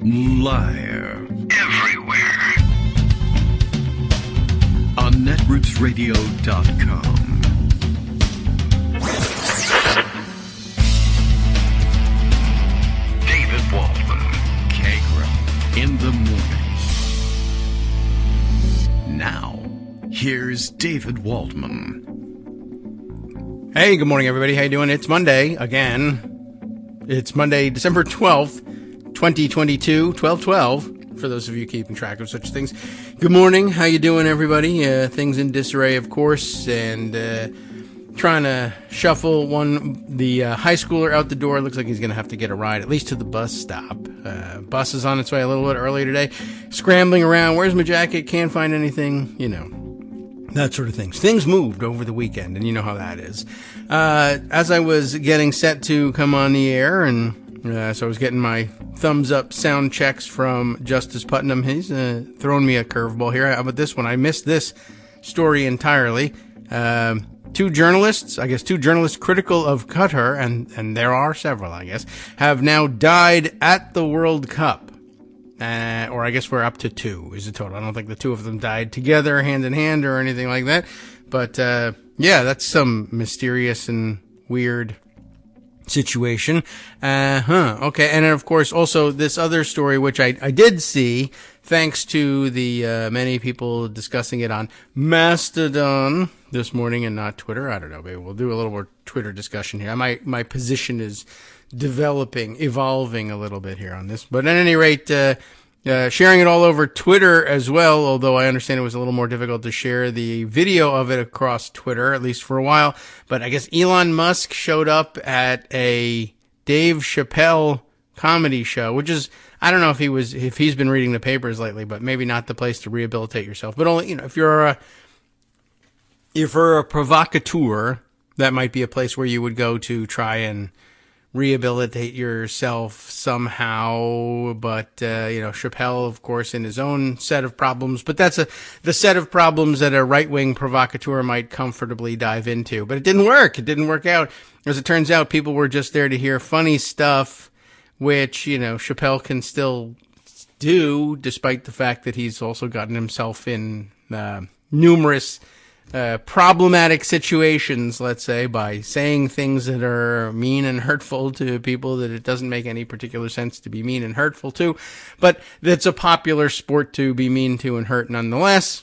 Live. Everywhere. On netrootsradio.com. David Waldman. Kagro. In the morning. Now, here's David Waldman. Hey, good morning, everybody. How you doing? It's Monday again. It's Monday, December 12th, 2022, 12/12, for those of you keeping track of such things. Good morning. How you doing, everybody? Things in disarray, of course, and trying to shuffle the high schooler out the door. Looks like he's going to have to get a ride, at least to the bus stop. Bus is on its way a little bit early today. Scrambling around. Where's my jacket? Can't find anything. You know. That sort of things. Things moved over the weekend, and you know how that is. As I was getting set to come on the air, and so I was getting my thumbs up sound checks from Justice Putnam. He's thrown me a curveball here. How about this one? I missed this story entirely. Two journalists critical of Qatar, and there are several, I guess, have now died at the World Cup. Or I guess we're up to two is the total. I don't think the two of them died together, hand in hand, or anything like that. But, yeah, that's some mysterious and weird situation. Okay. And then, of course, also this other story, which I did see, thanks to the many people discussing it on Mastodon this morning and not Twitter. I don't know. Maybe we'll do a little more Twitter discussion here. My position is evolving a little bit here on this. But at any rate, sharing it all over Twitter as well, although I understand it was a little more difficult to share the video of it across Twitter, at least for a while. But I guess Elon Musk showed up at a Dave Chappelle comedy show, which is, I don't know if he's been reading the papers lately, but maybe not the place to rehabilitate yourself. But only, if you're a provocateur, that might be a place where you would go to try and rehabilitate yourself somehow. But, Chappelle, of course, in his own set of problems, but that's the set of problems that a right-wing provocateur might comfortably dive into. But it didn't work. It didn't work out. As it turns out, people were just there to hear funny stuff, which, Chappelle can still do, despite the fact that he's also gotten himself in, numerous problematic situations, let's say, by saying things that are mean and hurtful to people that it doesn't make any particular sense to be mean and hurtful to. But it's a popular sport to be mean to and hurt nonetheless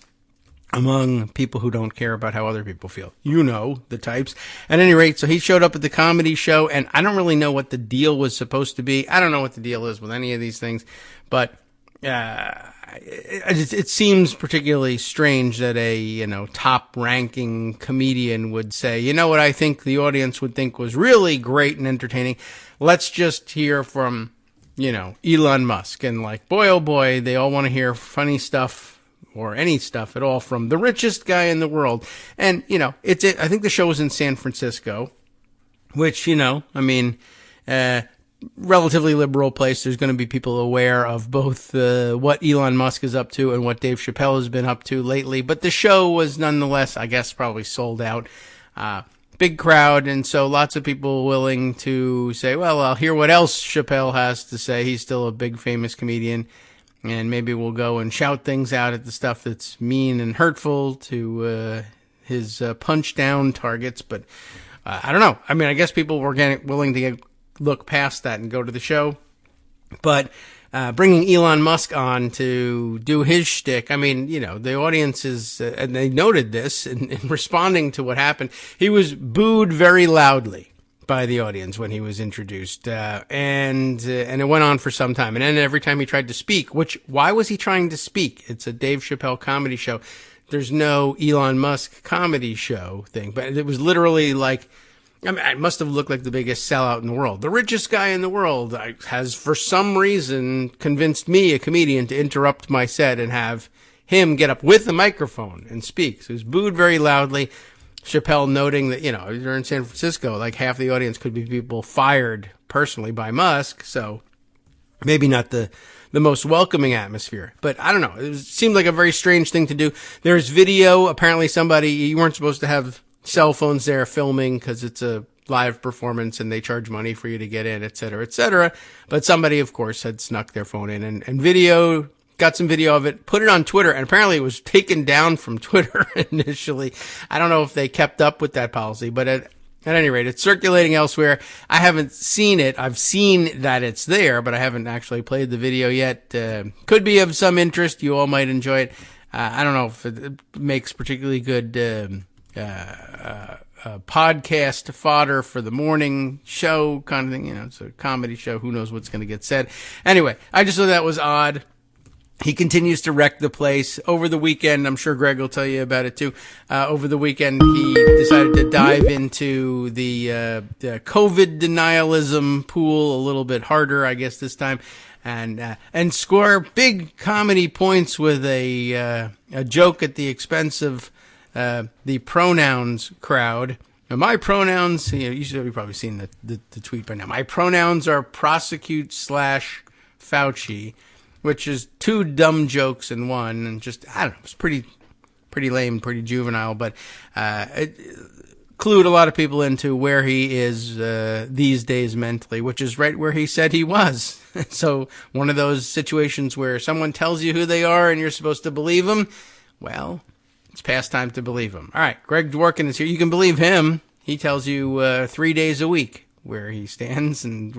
among people who don't care about how other people feel. You know the types. At any rate, so he showed up at the comedy show, and I don't really know what the deal was supposed to be. I don't know what the deal is with any of these things, but it seems particularly strange that a, top-ranking comedian would say, you know what I think the audience would think was really great and entertaining? Let's just hear from, Elon Musk. And like, boy, oh boy, they all want to hear funny stuff or any stuff at all from the richest guy in the world. And, I think the show was in San Francisco, which, relatively liberal place. There's going to be people aware of both what Elon Musk is up to and what Dave Chappelle has been up to lately. But the show was nonetheless, I guess, probably sold out. Big crowd, and so lots of people willing to say, well, I'll hear what else Chappelle has to say. He's still a big, famous comedian, and maybe we'll go and shout things out at the stuff that's mean and hurtful to his punch-down targets. But I don't know. I mean, I guess people were willing to look past that and go to the show. But bringing Elon Musk on to do his shtick, I mean, the audience is, and they noted this in responding to what happened, he was booed very loudly by the audience when he was introduced. And it went on for some time. And then every time he tried to speak, why was he trying to speak? It's a Dave Chappelle comedy show. There's no Elon Musk comedy show thing, but it was literally like, it must have looked like the biggest sellout in the world. The richest guy in the world has, for some reason, convinced me, a comedian, to interrupt my set and have him get up with the microphone and speak. So he was booed very loudly. Chappelle noting that, you're in San Francisco, like half the audience could be people fired personally by Musk. So maybe not the most welcoming atmosphere. But I don't know. It seemed like a very strange thing to do. There's video. Apparently you weren't supposed to have cell phones there filming because it's a live performance and they charge money for you to get in, et cetera, et cetera. But somebody, of course, had snuck their phone in and got some video of it, put it on Twitter, and apparently it was taken down from Twitter initially. I don't know if they kept up with that policy, but at any rate, it's circulating elsewhere. I haven't seen it. I've seen that it's there, but I haven't actually played the video yet. Could be of some interest. You all might enjoy it. I don't know if it makes particularly good podcast fodder for the morning show kind of thing. It's a comedy show. Who knows what's going to get said. Anyway, I just thought that was odd. He continues to wreck the place. Over the weekend, I'm sure Greg will tell you about it too. Over the weekend, he decided to dive into the COVID denialism pool a little bit harder, I guess this time, and score big comedy points with a joke at the expense of the pronouns crowd. Now, my pronouns, you've probably seen the tweet by now. My pronouns are prosecute/Fauci. Which is two dumb jokes in one, and just, I don't know, it's pretty lame, pretty juvenile, but it clued a lot of people into where he is these days mentally, which is right where he said he was. So one of those situations where someone tells you who they are and you're supposed to believe them, well, it's past time to believe them. All right, Greg Dworkin is here. You can believe him. He tells you 3 days a week where he stands, and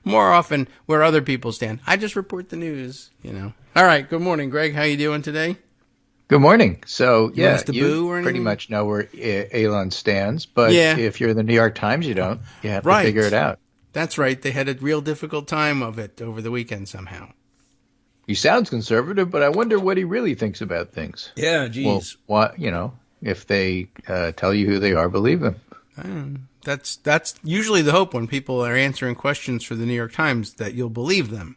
more often where other people stand. I just report the news, All right, good morning, Greg. How you doing today? Good morning. So, you pretty much know where Elon stands, but if you're the New York Times, you don't. You have to figure it out. That's right. They had a real difficult time of it over the weekend somehow. He sounds conservative, but I wonder what he really thinks about things. Yeah, geez. Well, if they tell you who they are, believe them. That's usually the hope when people are answering questions for the New York Times, that you'll believe them.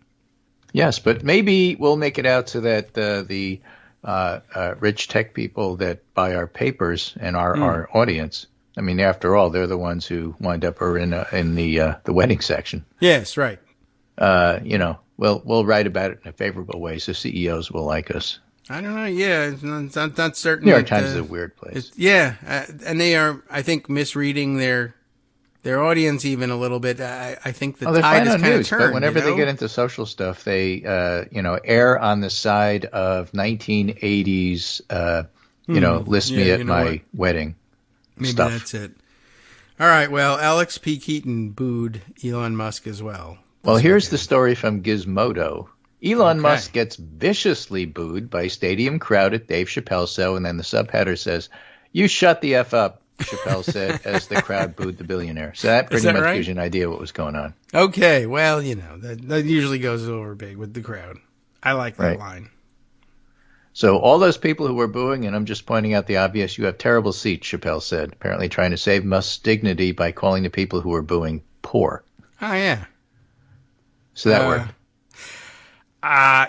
Yes, but maybe we'll make it out so that the rich tech people that buy our papers and our audience, I mean, after all, they're the ones who wind up in the wedding section. Yes, right. We'll write about it in a favorable way so CEOs will like us. I don't know. Yeah, it's not certain. New York Times is a weird place. And they are, I think, misreading their audience even a little bit. I think the tide is kind of turned. But whenever they get into social stuff, they err on the side of 1980s. List me at my wedding. Maybe stuff. That's it. All right. Well, Alex P. Keaton booed Elon Musk as well. Well, here's the story from Gizmodo. Elon Musk gets viciously booed by stadium crowd at Dave Chappelle's show, and then the subheader says, "You shut the F up," Chappelle said as the crowd booed the billionaire. So that pretty much gives you an idea what was going on. Okay, well, that usually goes over big with the crowd. I like that line. So all those people who were booing, and I'm just pointing out the obvious, you have terrible seats, Chappelle said, apparently trying to save Musk's dignity by calling the people who were booing poor. Oh, yeah. So that worked.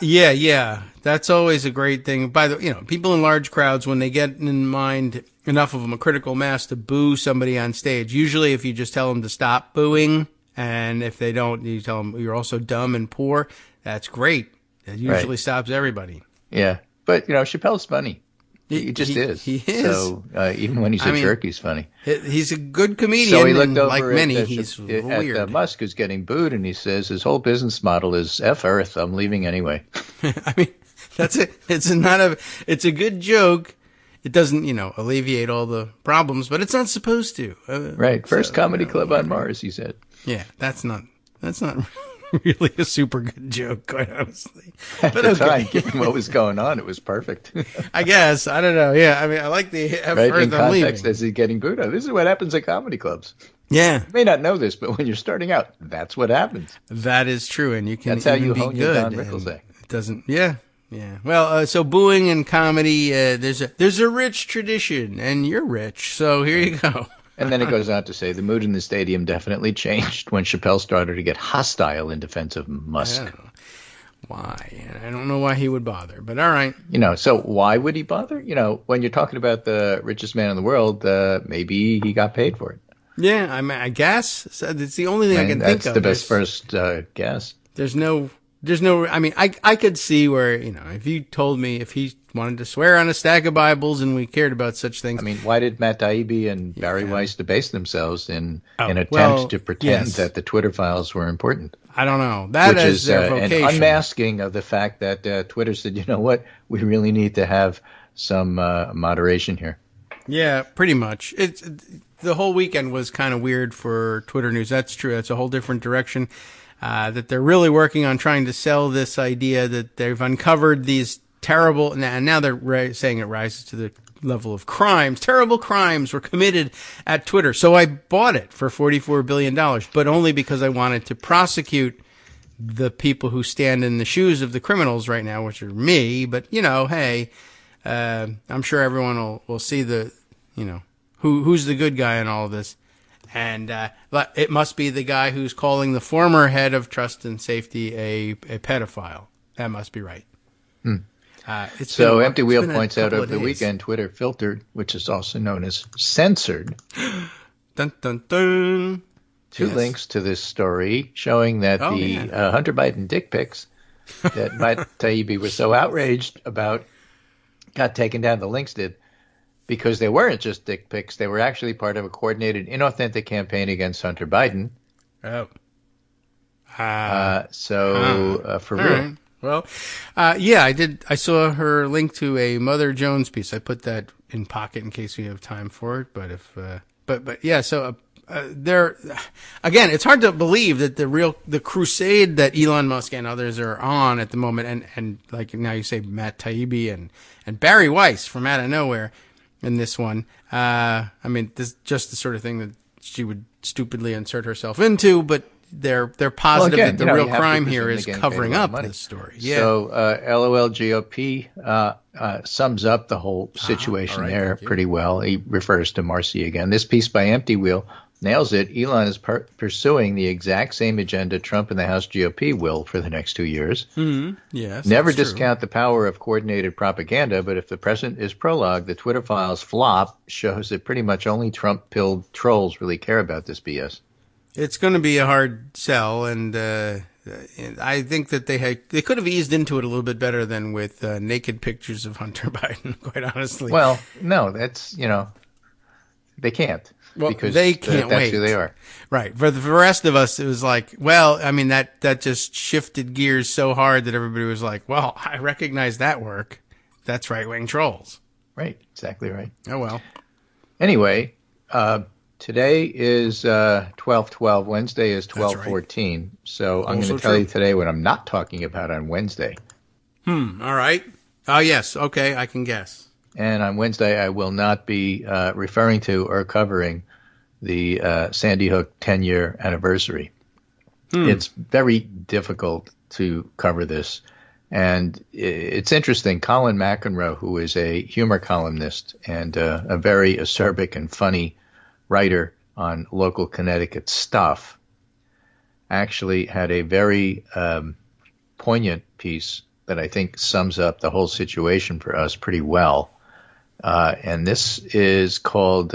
Yeah. That's always a great thing. By the people in large crowds, when they get in mind enough of them, a critical mass to boo somebody on stage, usually if you just tell them to stop booing, and if they don't, you tell them you're also dumb and poor, that's great. That usually stops everybody. Yeah. But, Chappelle's funny. He just is. He is. So even when he's a jerk, he's funny. He's a good comedian. So he looked over like many, he's weird. At Musk, who's getting booed, and he says his whole business model is F Earth. I'm leaving anyway. I mean, that's it. It's a good joke. It doesn't, alleviate all the problems, but it's not supposed to. Right. First comedy club on Mars, he said. Yeah, that's not really a super good joke, quite honestly. At the time, given what was going on, it was perfect. I guess. I don't know. Yeah, I mean, I like the right in context as he's getting booed. This is what happens at comedy clubs. Yeah. You may not know this, but when you're starting out, that's what happens. That is true, and you can. That's how you be hone your Don Rickles act. It doesn't. Yeah. Yeah. Well, so booing and comedy, there's a rich tradition, and you're rich, so here you go. And then it goes on to say the mood in the stadium definitely changed when Chappelle started to get hostile in defense of Musk. Why? I don't know why he would bother, but all right. So why would he bother? When you're talking about the richest man in the world, maybe he got paid for it. Yeah, I guess. It's the only thing I can think of. That's the best first guess. There's no There's no, I mean, I could see where, if you told me if he wanted to swear on a stack of Bibles and we cared about such things. I mean, why did Matt Taibbi and Barry Weiss debase themselves in an attempt well, to pretend that the Twitter files were important? I don't know. That Which is their vocation. An unmasking of the fact that Twitter said, you know what, we really need to have some moderation here. Yeah, pretty much. The whole weekend was kind of weird for Twitter news. That's true. That's a whole different direction. That they're really working on trying to sell this idea that they've uncovered these terrible, and now they're saying it rises to the level of crimes. Terrible crimes were committed at Twitter. So I bought it for $44 billion, but only because I wanted to prosecute the people who stand in the shoes of the criminals right now, which are me. But, hey, I'm sure everyone will see who's the good guy in all of this. And it must be the guy who's calling the former head of trust and safety a pedophile. That must be right. So Empty Wheel points out over the weekend, Twitter filtered, which is also known as censored, dun, dun, dun. Two links to this story showing that Hunter Biden dick pics that Matt Taibbi was so outraged about got taken down. The links did. Because they weren't just dick pics, they were actually part of a coordinated, inauthentic campaign against Hunter Biden. Oh. For real. Right. Well, I did. I saw her link to a Mother Jones piece. I put that in pocket in case we have time for it. But there, again, it's hard to believe that the crusade that Elon Musk and others are on at the moment, and like now you say Matt Taibbi and Barry Weiss from out of nowhere. In this one, I mean, this is just the sort of thing that she would stupidly insert herself into, but they're positive that the real crime here is covering up this story. Yeah. So, LOL GOP sums up the whole situation there pretty well. He refers to Marcy again. This piece by Empty Wheel nails it. Elon is pursuing the exact same agenda Trump and the House GOP will for the next 2 years. Mm-hmm. Yes, never discount the power of coordinated propaganda, but if the present is prologue, the Twitter files flop shows that pretty much only Trump-pilled trolls really care about this BS. It's going to be a hard sell, and I think that they could have eased into it a little bit better than with naked pictures of Hunter Biden, quite honestly. Well, no, that's, they can't. Well, because they can't that's wait. Who they are. Right. For the rest of us, it was like, well, I mean, that just shifted gears so hard that everybody was like, well, I recognize that work. That's right-wing trolls. Right. Exactly right. Oh, well. Anyway, today is 12/12. Wednesday is 12/14. Right. So I'm going to tell you today what I'm not talking about on Wednesday. All right. Oh, yes. Okay. I can guess. And on Wednesday, I will not be referring to or covering the Sandy Hook 10-year anniversary. It's very difficult to cover this. And it's interesting. Colin McEnroe, who is a humor columnist and a very acerbic and funny writer on local Connecticut stuff, actually had a very poignant piece that I think sums up the whole situation for us pretty well. And this is called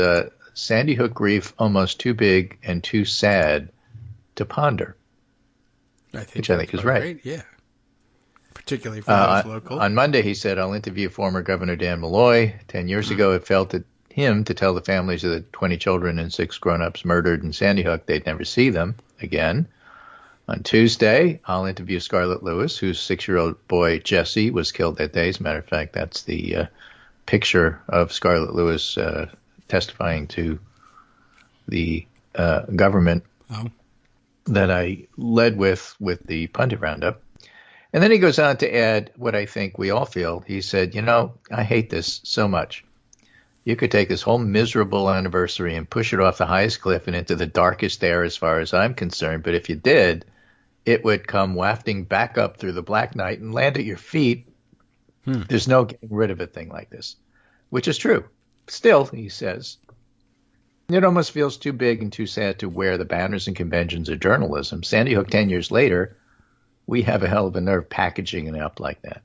Sandy Hook Grief, Almost Too Big and Too Sad to Ponder. Which I think is right. Yeah. Particularly for those local. On Monday, he said, I'll interview former Governor Dan Malloy. 10 years ago, it fell to him to tell the families of the 20 children and 6 grown-ups murdered in Sandy Hook they'd never see them again. On Tuesday, I'll interview Scarlett Lewis, whose 6-year-old boy, Jesse, was killed that day. As a matter of fact, that's the picture of Scarlett Lewis testifying to the government that I led with the pundit roundup. And then he goes on to add what I think we all feel. He said, I hate this so much. You could take this whole miserable anniversary and push it off the highest cliff and into the darkest air as far as I'm concerned. But if you did, it would come wafting back up through the black night and land at your feet. There's no getting rid of a thing like this, which is true. Still, he says, it almost feels too big and too sad to wear the banners and conventions of journalism. Sandy Hook 10 years later, we have a hell of a nerve packaging it up like that.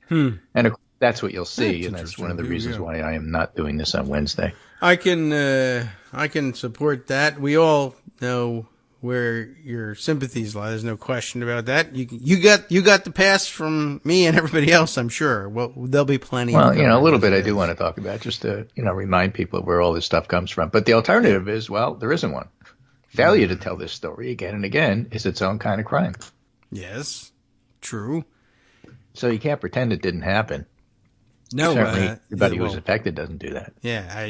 And of course, that's what you'll see, and that's one of the reasons why I am not doing this on Wednesday. I can support that. We all know where your sympathies lie. There's no question about that. You got the pass from me and everybody else, I'm sure. Well, there'll be plenty. Well, of a little bit I is. do want to talk about, just to, remind people of where all this stuff comes from. But the alternative is, well, there isn't one. Failure to tell this story again and again is its own kind of crime. Yes, true. So you can't pretend it didn't happen. No, certainly everybody who was affected doesn't do that. Yeah,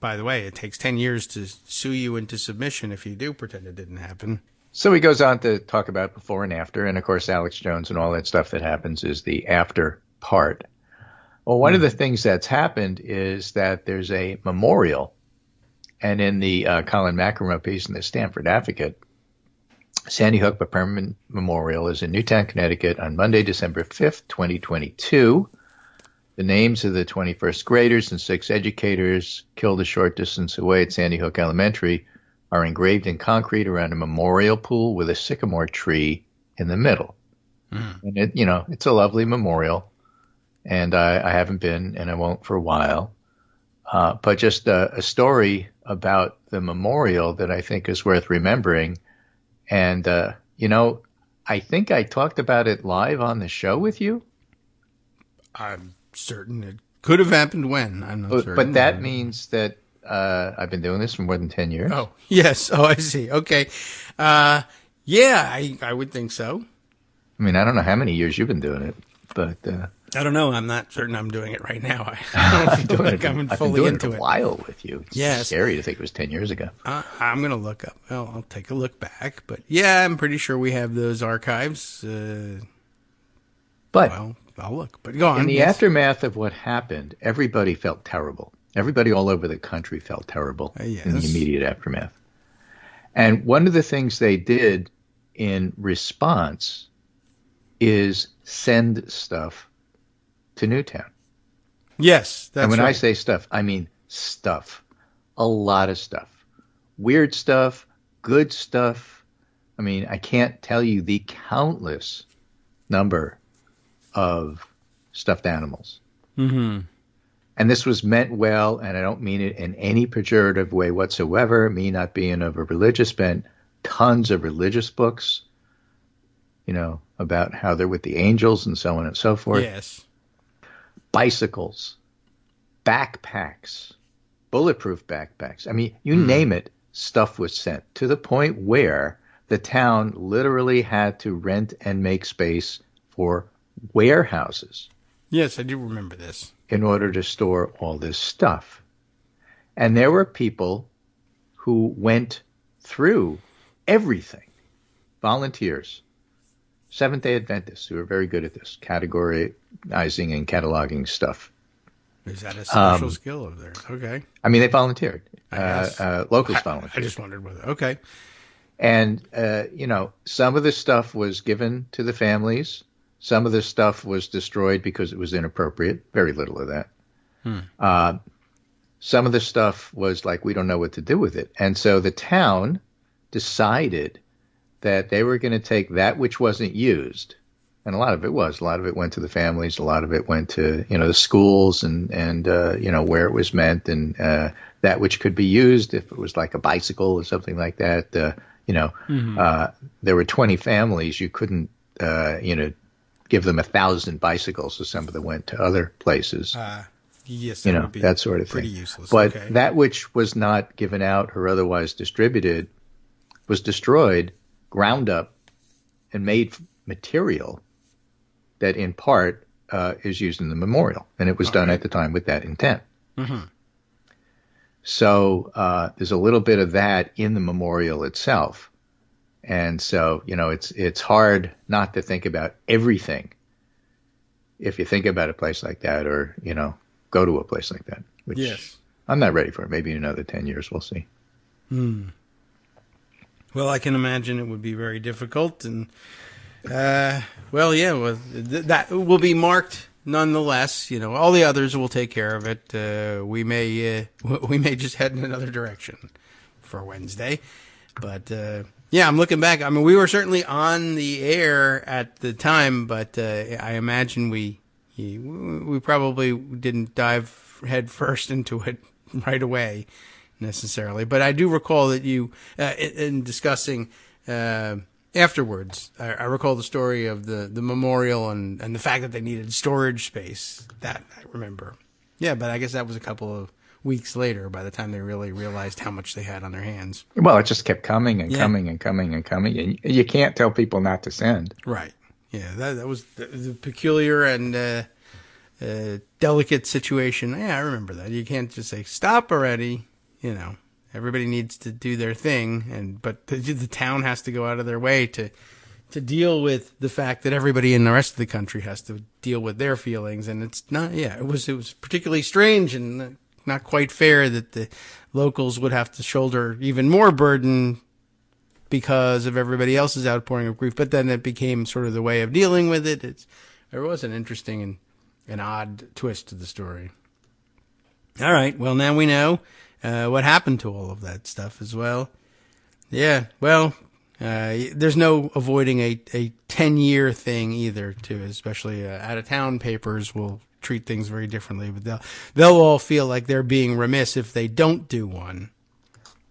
by the way, it takes 10 years to sue you into submission if you do pretend it didn't happen. So he goes on to talk about before and after, and of course Alex Jones and all that stuff that happens is the after part. Well, one of the things that's happened is that there's a memorial, and in the Colin McEnroe piece in the Stanford Advocate, Sandy Hook Permanent Memorial is in Newtown, Connecticut on Monday, December 5th, 2022. The names of the 21st graders and 6 educators killed a short distance away at Sandy Hook Elementary are engraved in concrete around a memorial pool with a sycamore tree in the middle. And it's a lovely memorial, and I haven't been, and I won't for a while. But just a story about the memorial that I think is worth remembering. And, I think I talked about it live on the show with you. I'm certain it could have happened when. I'm not certain. But that means that I've been doing this for more than 10 years. Oh, yes. Oh, I see. Okay. Yeah, I would think so. I mean, I don't know how many years you've been doing it, but... I don't know. I'm not certain I'm doing it right now. I don't feel like I'm fully into it. I've been doing it a while with you. It's scary to think it was 10 years ago. I'm going to look up. Well, I'll take a look back. But yeah, I'm pretty sure we have those archives. Well, I'll look. But go on. In the aftermath of what happened, everybody felt terrible. Everybody all over the country felt terrible in the immediate aftermath. And one of the things they did in response is send stuff to Newtown. Yes, that's right. And when I say stuff, I mean stuff. A lot of stuff. Weird stuff, good stuff. I mean, I can't tell you the countless number of stuffed animals. Mm-hmm. And this was meant well, and I don't mean it in any pejorative way whatsoever, me not being of a religious bent. Tons of religious books, about how they're with the angels and so on and so forth. Yes. Bicycles, backpacks, bulletproof backpacks. I mean, you name it, stuff was sent, to the point where the town literally had to rent and make space for warehouses. Yes, I do remember this. In order to store all this stuff. And there were people who went through everything. Volunteers. Seventh-day Adventists who are very good at this, categorizing and cataloging stuff. Is that a special skill of theirs? Okay. I mean, they volunteered. Locals volunteered. I just wondered whether. Okay. And, some of the stuff was given to the families. Some of the stuff was destroyed because it was inappropriate. Very little of that. Some of the stuff was like, we don't know what to do with it. And so the town decided that they were going to take that which wasn't used, and a lot of it was. A lot of it went to the families. A lot of it went to, the schools and where it was meant, and that which could be used if it was like a bicycle or something like that. There were 20 families. You couldn't, give them 1,000 bicycles, so some of them went to other places. Yes, that would be that sort of thing. Pretty useless. But that which was not given out or otherwise distributed was destroyed, ground up, and made material that in part is used in the memorial. And it was done at the time with that intent. Mm-hmm. So there's a little bit of that in the memorial itself. And so, it's hard not to think about everything if you think about a place like that, or, go to a place like that, which I'm not ready for. Maybe in another 10 years, we'll see. Well, I can imagine it would be very difficult, and that will be marked nonetheless. All the others will take care of it. We may just head in another direction for Wednesday, but I'm looking back. I mean, we were certainly on the air at the time, but I imagine we probably didn't dive head first into it right away necessarily. But I do recall that you, in discussing afterwards, I recall the story of the memorial and the fact that they needed storage space. That I remember. Yeah, but I guess that was a couple of weeks later by the time they really realized how much they had on their hands. Well, it just kept coming and coming and coming and coming. And you can't tell people not to send. Right. Yeah, that was the peculiar and delicate situation. Yeah, I remember that. You can't just say, stop already. You know, everybody needs to do their thing, but the town has to go out of their way to deal with the fact that everybody in the rest of the country has to deal with their feelings. And it's not, it was particularly strange and not quite fair that the locals would have to shoulder even more burden because of everybody else's outpouring of grief. But then it became sort of the way of dealing with it. There was an interesting and an odd twist to the story. All right. Well, now we know what happened to all of that stuff as well. Yeah. Well, there's no avoiding a 10-year thing either, too, especially out-of-town papers will treat things very differently. But they'll all feel like they're being remiss if they don't do one.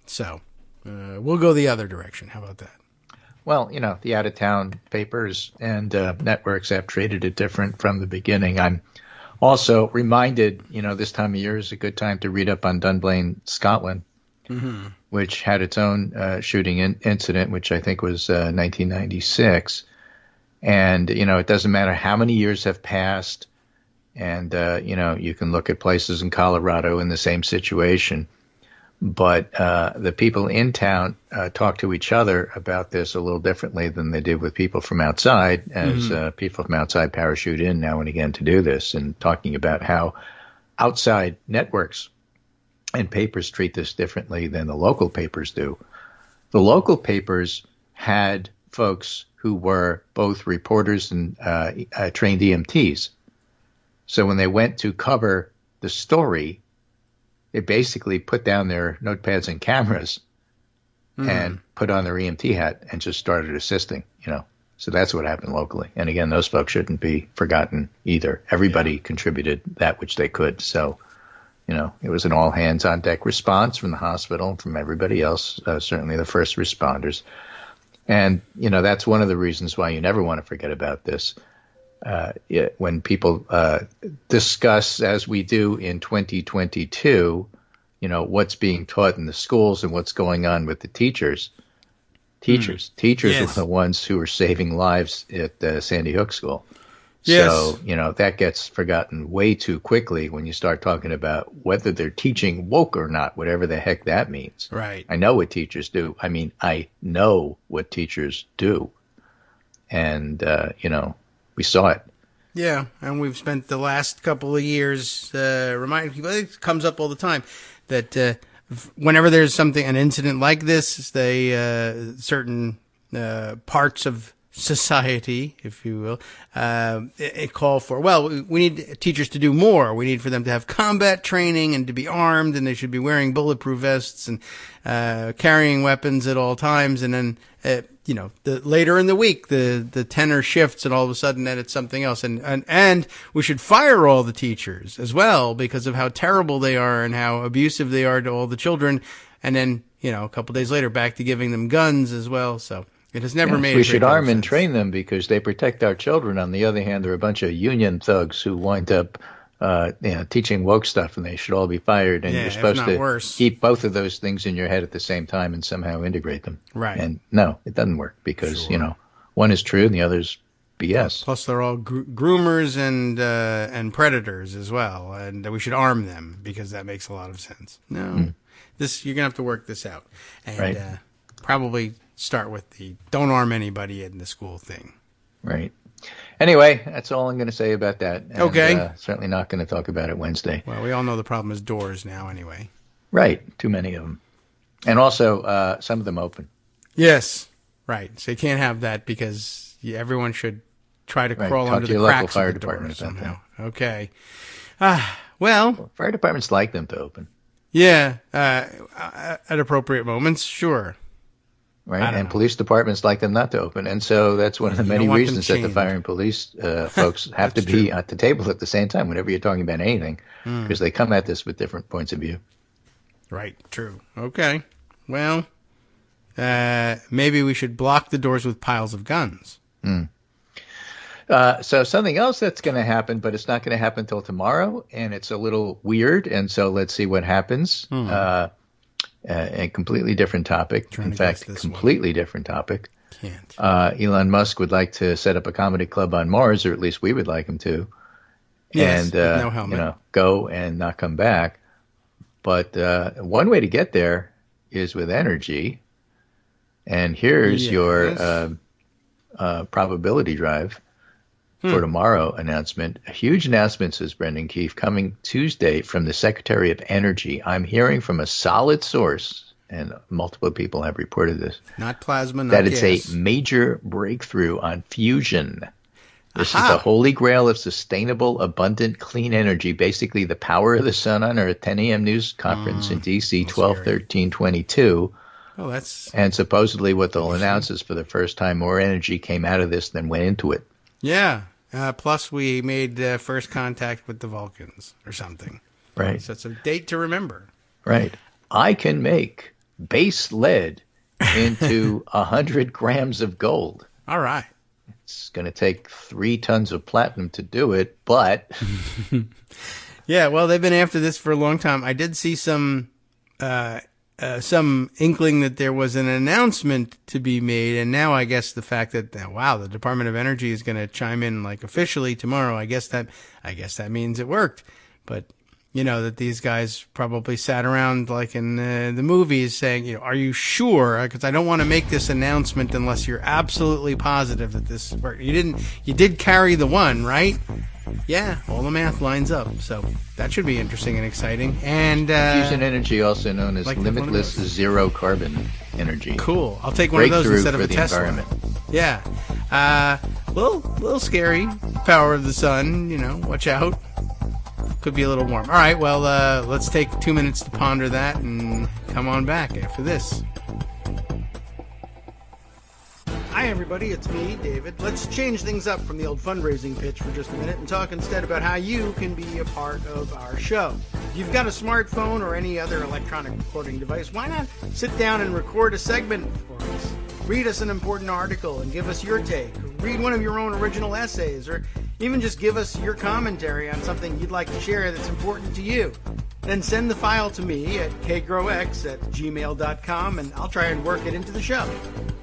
So we'll go the other direction. How about that? Well, the out-of-town papers and networks have treated it different from the beginning. I'm also reminded, this time of year is a good time to read up on Dunblane, Scotland, which had its own shooting incident, which I think was 1996. And, it doesn't matter how many years have passed. And, you can look at places in Colorado in the same situation. But the people in town talk to each other about this a little differently than they did with people from outside, as people from outside parachute in now and again to do this, and talking about how outside networks and papers treat this differently than the local papers do. The local papers had folks who were both reporters and trained EMTs. So when they went to cover the story, they basically put down their notepads and cameras and put on their EMT hat and just started assisting, So that's what happened locally. And again, those folks shouldn't be forgotten either. Everybody contributed that which they could. So, it was an all hands on deck response from the hospital and from everybody else, certainly the first responders. And, that's one of the reasons why you never want to forget about this. When people discuss, as we do in 2022, what's being taught in the schools and what's going on with the teachers. Teachers Yes. were the ones who were saving lives at Sandy Hook School. Yes. So, that gets forgotten way too quickly when you start talking about whether they're teaching woke or not, whatever the heck that means. Right. I know what teachers do. I know what teachers do. And, we saw it. Yeah, and we've spent the last couple of years reminding people, it comes up all the time, that whenever there's an incident like this, certain parts of society, if you will, it call for, we need teachers to do more. We need for them to have combat training and to be armed, and they should be wearing bulletproof vests and carrying weapons at all times. And then, later in the week, the tenor shifts, and all of a sudden then it's something else. And we should fire all the teachers as well because of how terrible they are and how abusive they are to all the children. And then, a couple days later, back to giving them guns as well. So it has never made. We should arm and train them because they protect our children. On the other hand, there are a bunch of union thugs who wind up teaching woke stuff, and they should all be fired. And you're supposed to keep both of those things in your head at the same time and somehow integrate them. Right. And no, it doesn't work because, one is true and the other's BS. Plus, they're all groomers and predators as well, and we should arm them because that makes a lot of sense. No, you're gonna have to work this out, and probably start with the don't arm anybody in the school thing. Right. Anyway, that's all I'm going to say about that. And, okay. Certainly not going to talk about it Wednesday. Well, we all know the problem is doors now anyway. Right. Too many of them. And also, some of them open. Yes. Right. So you can't have that because everyone should try to crawl under the cracks of the door somehow. Okay. Well, fire departments like them to open. Yeah. At appropriate moments, sure. Right, and police departments like them not to open. And so that's one of the many reasons that the fire and police folks have to be at the table at the same time whenever you're talking about anything, because they come at this with different points of view. Right, true. Okay. Well, maybe we should block the doors with piles of guns. So something else that's going to happen, but it's not going to happen until tomorrow, and it's a little weird, and so let's see what happens. A completely different topic. In fact, completely different topic. Can't. Elon Musk would like to set up a comedy club on Mars, or at least we would like him to. Yes, and with no helmet. Go and not come back. But one way to get there is with energy. And here's your probability drive for tomorrow announcement. A huge announcement, says Brendan Keefe, coming Tuesday from the Secretary of Energy. I'm hearing from a solid source, and multiple people have reported this. Not plasma, not that gas. It's a major breakthrough on fusion. This is the holy grail of sustainable, abundant, clean energy. Basically, the power of the sun on Earth. 10 a.m. news conference in D.C. 12/13/22. Oh, that's... And supposedly what they'll announce is for the first time more energy came out of this than went into it. Yeah. Plus, we made first contact with the Vulcans or something. Right. So it's a date to remember. Right. I can make base lead into 100 grams of gold. All right. It's going to take 3 tons of platinum to do it, but... Yeah, well, they've been after this for a long time. I did see some inkling that there was an announcement to be made, and now I guess the fact that the Department of Energy is going to chime in like officially tomorrow. I guess that means it worked. But that these guys probably sat around like in the movies saying, are you sure? Because I don't want to make this announcement unless you're absolutely positive that this worked. You did carry the one, right? Yeah, all the math lines up. So that should be interesting and exciting. And fusion energy, also known as limitless zero carbon energy. Cool. I'll take one of those instead of a Tesla. Environment. Yeah. Little scary. Power of the sun, watch out. Could be a little warm. All right, well, let's take 2 minutes to ponder that and come on back after this. Hi, everybody. It's me, David. Let's change things up from the old fundraising pitch for just a minute and talk instead about how you can be a part of our show. If you've got a smartphone or any other electronic recording device, why not sit down and record a segment for us? Read us an important article and give us your take. Read one of your own original essays, or even just give us your commentary on something you'd like to share that's important to you. Then send the file to me at kagrox@gmail.com, and I'll try and work it into the show.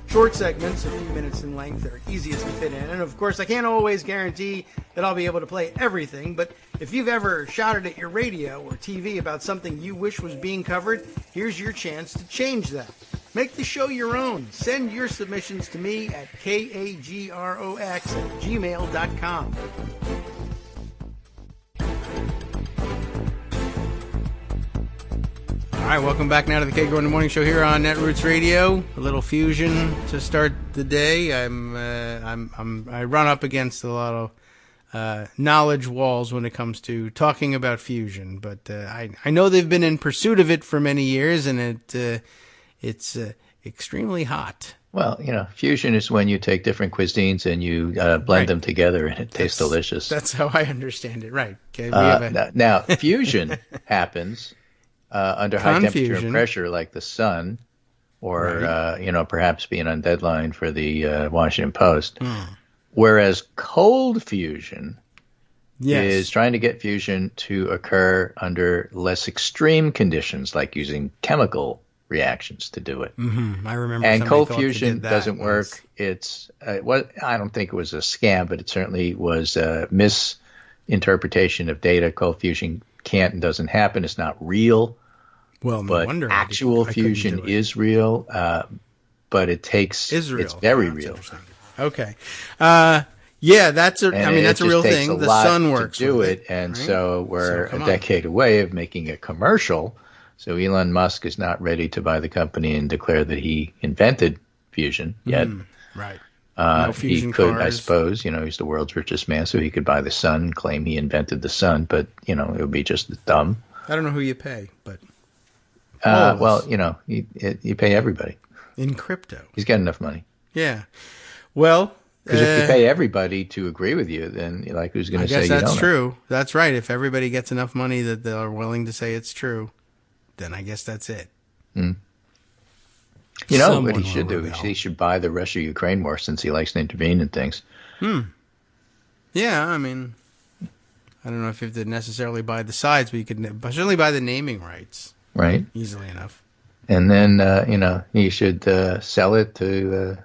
Short segments, a few minutes in length, are easiest to fit in. And of course, I can't always guarantee that I'll be able to play everything, but if you've ever shouted at your radio or TV about something you wish was being covered, here's your chance to change that. Make the show your own. Send your submissions to me at kagrox@gmail.com. All right, welcome back now to the Kagro in the Morning Show here on Netroots Radio. A little fusion to start the day. I run up against a lot of knowledge walls when it comes to talking about fusion, but I know they've been in pursuit of it for many years, and it's extremely hot. Well, fusion is when you take different cuisines and you blend them together, and it tastes delicious. That's how I understand it, right? Okay, now, fusion happens under high temperature and pressure, like the sun, or perhaps being on deadline for the Washington Post. Whereas cold fusion is trying to get fusion to occur under less extreme conditions, like using chemical reactions to do it. Mm-hmm. I remember. And cold fusion doesn't work. It's I don't think it was a scam, but it certainly was a misinterpretation of data. Cold fusion can't and doesn't happen. It's not real. Well, no but wonder actual fusion is real, but it takes. Israel. It's very real. Okay. That's a real thing. The sun works to do it, and right? So we're a decade away of making a commercial. So Elon Musk is not ready to buy the company and declare that he invented fusion yet. Right. No fusion he could, cars. I suppose. He's the world's richest man, so he could buy the sun, claim he invented the sun, but it would be just dumb. I don't know who you pay, but you pay everybody in crypto. He's got enough money. Yeah. Well, because if you pay everybody to agree with you, then who's going to say you don't? I guess that's true. That's right. If everybody gets enough money that they're willing to say it's true, then I guess that's it. You know Someone what he should will do? rebel. He should buy the Russia-Ukraine war since he likes to intervene in things. Yeah, I mean, I don't know if you have to necessarily buy the sides, but you could certainly buy the naming rights Right? easily enough. And then, he should sell it to,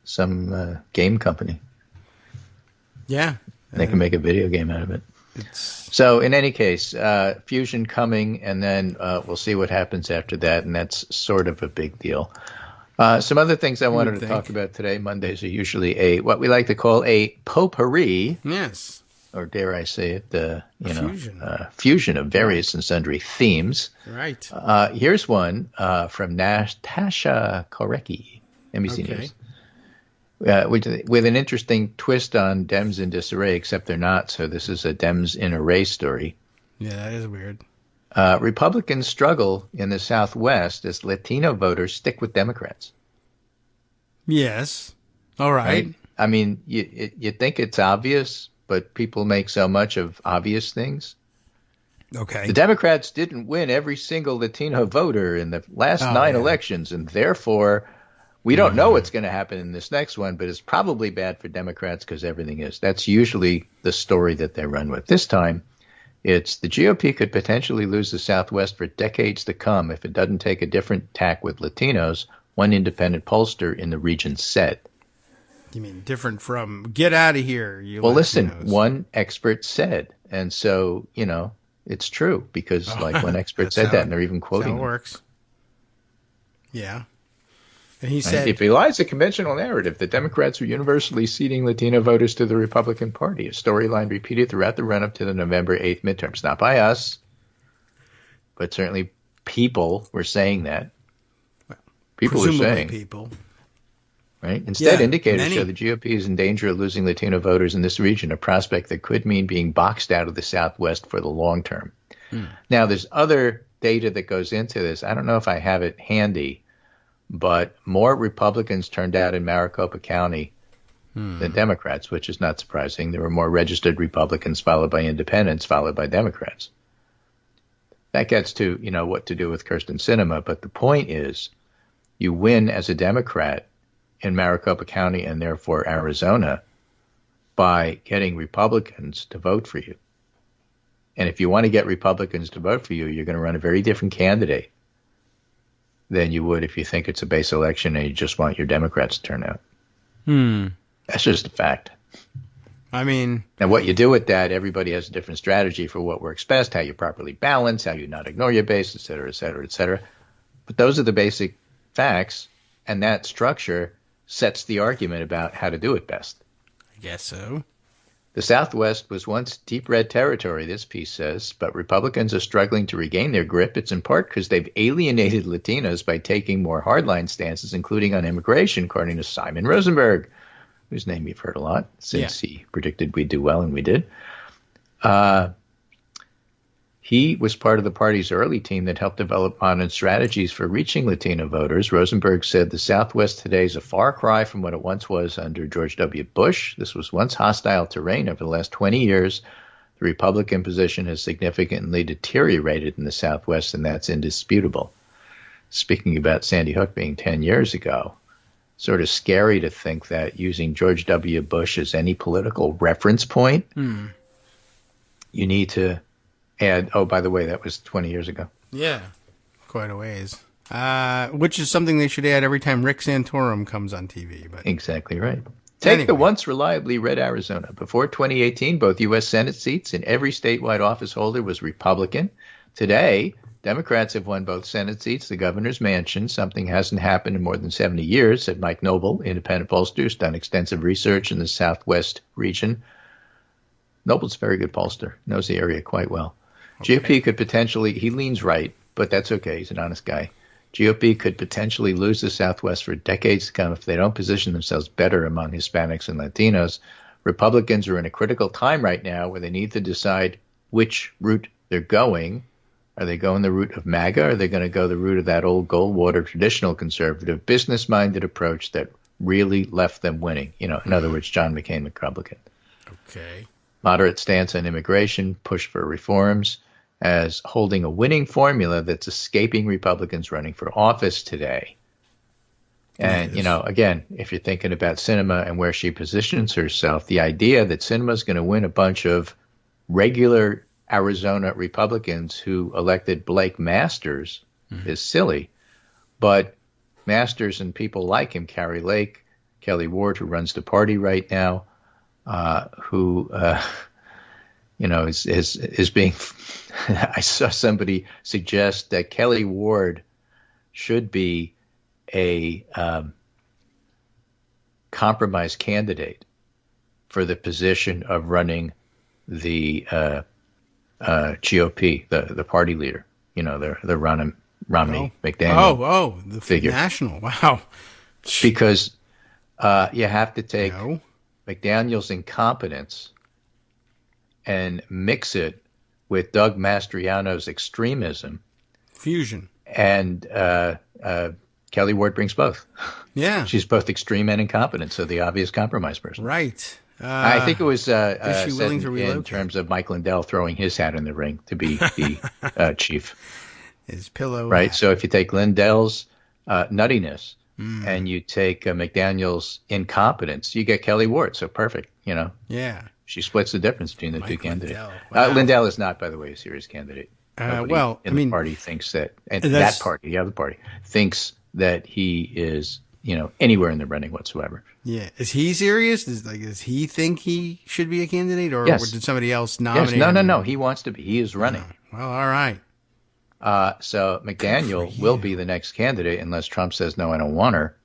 some game company. Yeah. They can make a video game out of it. It's So in any case, fusion coming, and then we'll see what happens after that, and that's sort of a big deal. Some other things I wanted to talk about today. Mondays are usually what we like to call a potpourri, yes. or dare I say it, Fusion. fusion of various and sundry themes. Right. Here's one from Natasha Korecki, NBC Okay. News. With an interesting twist on Dems in disarray, except they're not, so this is a Dems in array story. Yeah, that is weird. Republicans struggle in the Southwest as Latino voters stick with Democrats. Yes. All right. I mean, you think it's obvious, but people make so much of obvious things. Okay. The Democrats didn't win every single Latino voter in the last 9 elections, and therefore we don't know what's going to happen in this next one, but it's probably bad for Democrats because everything is. That's usually the story that they run with. This time, it's the GOP could potentially lose the Southwest for decades to come if it doesn't take a different tack with Latinos, one independent pollster in the region said. You mean different from get out of here, you Well, Latinos. listen, one expert said, and so, it's true because one expert said that and they're even That's quoting how it them. works. Yeah. And he Right? said, It belies the conventional narrative that Democrats are universally ceding Latino voters to the Republican Party, a storyline repeated throughout the run-up to the November 8th midterms. Not by us, but certainly people were saying that. People were presumably saying, people. right? Instead, Yeah, indicators many. show the GOP is in danger of losing Latino voters in this region, a prospect that could mean being boxed out of the Southwest for the long term. Now, there's other data that goes into this. I don't know if I have it handy, but more Republicans turned out in Maricopa County than Democrats, which is not surprising. There were more registered Republicans, followed by independents, followed by Democrats. That gets to, what to do with Kirsten Sinema, but the point is you win as a Democrat in Maricopa County and therefore Arizona by getting Republicans to vote for you. And if you want to get Republicans to vote for you, you're going to run a very different candidate than you would if you think it's a base election and you just want your Democrats to turn out. That's just a fact. I mean, Now, what you do with that, everybody has a different strategy for what works best, how you properly balance, how you not ignore your base, et cetera, et cetera, et cetera. But those are the basic facts, and that structure sets the argument about how to do it best. I guess so. The Southwest was once deep red territory, this piece says, but Republicans are struggling to regain their grip. It's in part because they've alienated Latinos by taking more hardline stances, including on immigration, according to Simon Rosenberg, whose name you've heard a lot since he predicted we'd do well, and we did. He was part of the party's early team that helped develop modern strategies for reaching Latino voters. Rosenberg said the Southwest today is a far cry from what it once was under George W. Bush. This was once hostile terrain. Over the last 20 years, the Republican position has significantly deteriorated in the Southwest, and that's indisputable. Speaking about Sandy Hook being 10 years ago, sort of scary to think that using George W. Bush as any political reference point, you need to add, oh, by the way, that was 20 years ago. Yeah. Quite a ways. Which is something they should add every time Rick Santorum comes on TV. But Exactly right. Take the once reliably red Arizona. Before 2018, both U.S. Senate seats and every statewide office holder was Republican. Today, Democrats have won both Senate seats, the governor's mansion. Something hasn't happened in more than 70 years, said Mike Noble, independent pollster who's done extensive research in the Southwest region. Noble's a very good pollster, knows the area quite well. Okay. GOP could potentially, he leans right, but that's okay. He's an honest guy. GOP could potentially lose the Southwest for decades to come if they don't position themselves better among Hispanics and Latinos. Republicans are in a critical time right now where they need to decide which route they're going. Are they going the route of MAGA, or are they going to go the route of that old Goldwater traditional conservative, business-minded approach that really left them winning? In other words, John McCain Republican. Okay. Moderate stance on immigration, push for reforms, as holding a winning formula that's escaping Republicans running for office today. And, Yes. again, if you're thinking about Sinema and where she positions herself, the idea that Sinema's going to win a bunch of regular Arizona Republicans who elected Blake Masters is silly. But Masters and people like him, Carrie Lake, Kelly Ward, who runs the party right now, who is being. I saw somebody suggest that Kelly Ward should be a compromise candidate for the position of running the GOP, the party leader. The Romney McDaniel The figure. national. Wow. Because you have to take No. McDaniel's incompetence and mix it with Doug Mastriano's extremism, Fusion. and Kelly Ward brings both. Yeah. She's both extreme and incompetent, so the obvious compromise person. Right. I think it was is said she willing to in relocate? terms of Mike Lindell throwing his hat in the ring to be the chief. His pillow. Right. hat. So if you take Lindell's nuttiness and you take McDaniel's incompetence, you get Kelly Ward. So perfect. Yeah. She splits the difference between the two Mike candidates. Lindell. Wow. Lindell is not, by the way, a serious candidate. Nobody in the party thinks that, and that's- that party, the other party, thinks that he is, anywhere in the running whatsoever. Yeah. Is he serious? Does he think he should be a candidate, or Yes. did somebody else nominate Yes, him? no. He wants to be. He is running. Well, all right. So McDaniel will be the next candidate unless Trump says, no, I don't want her.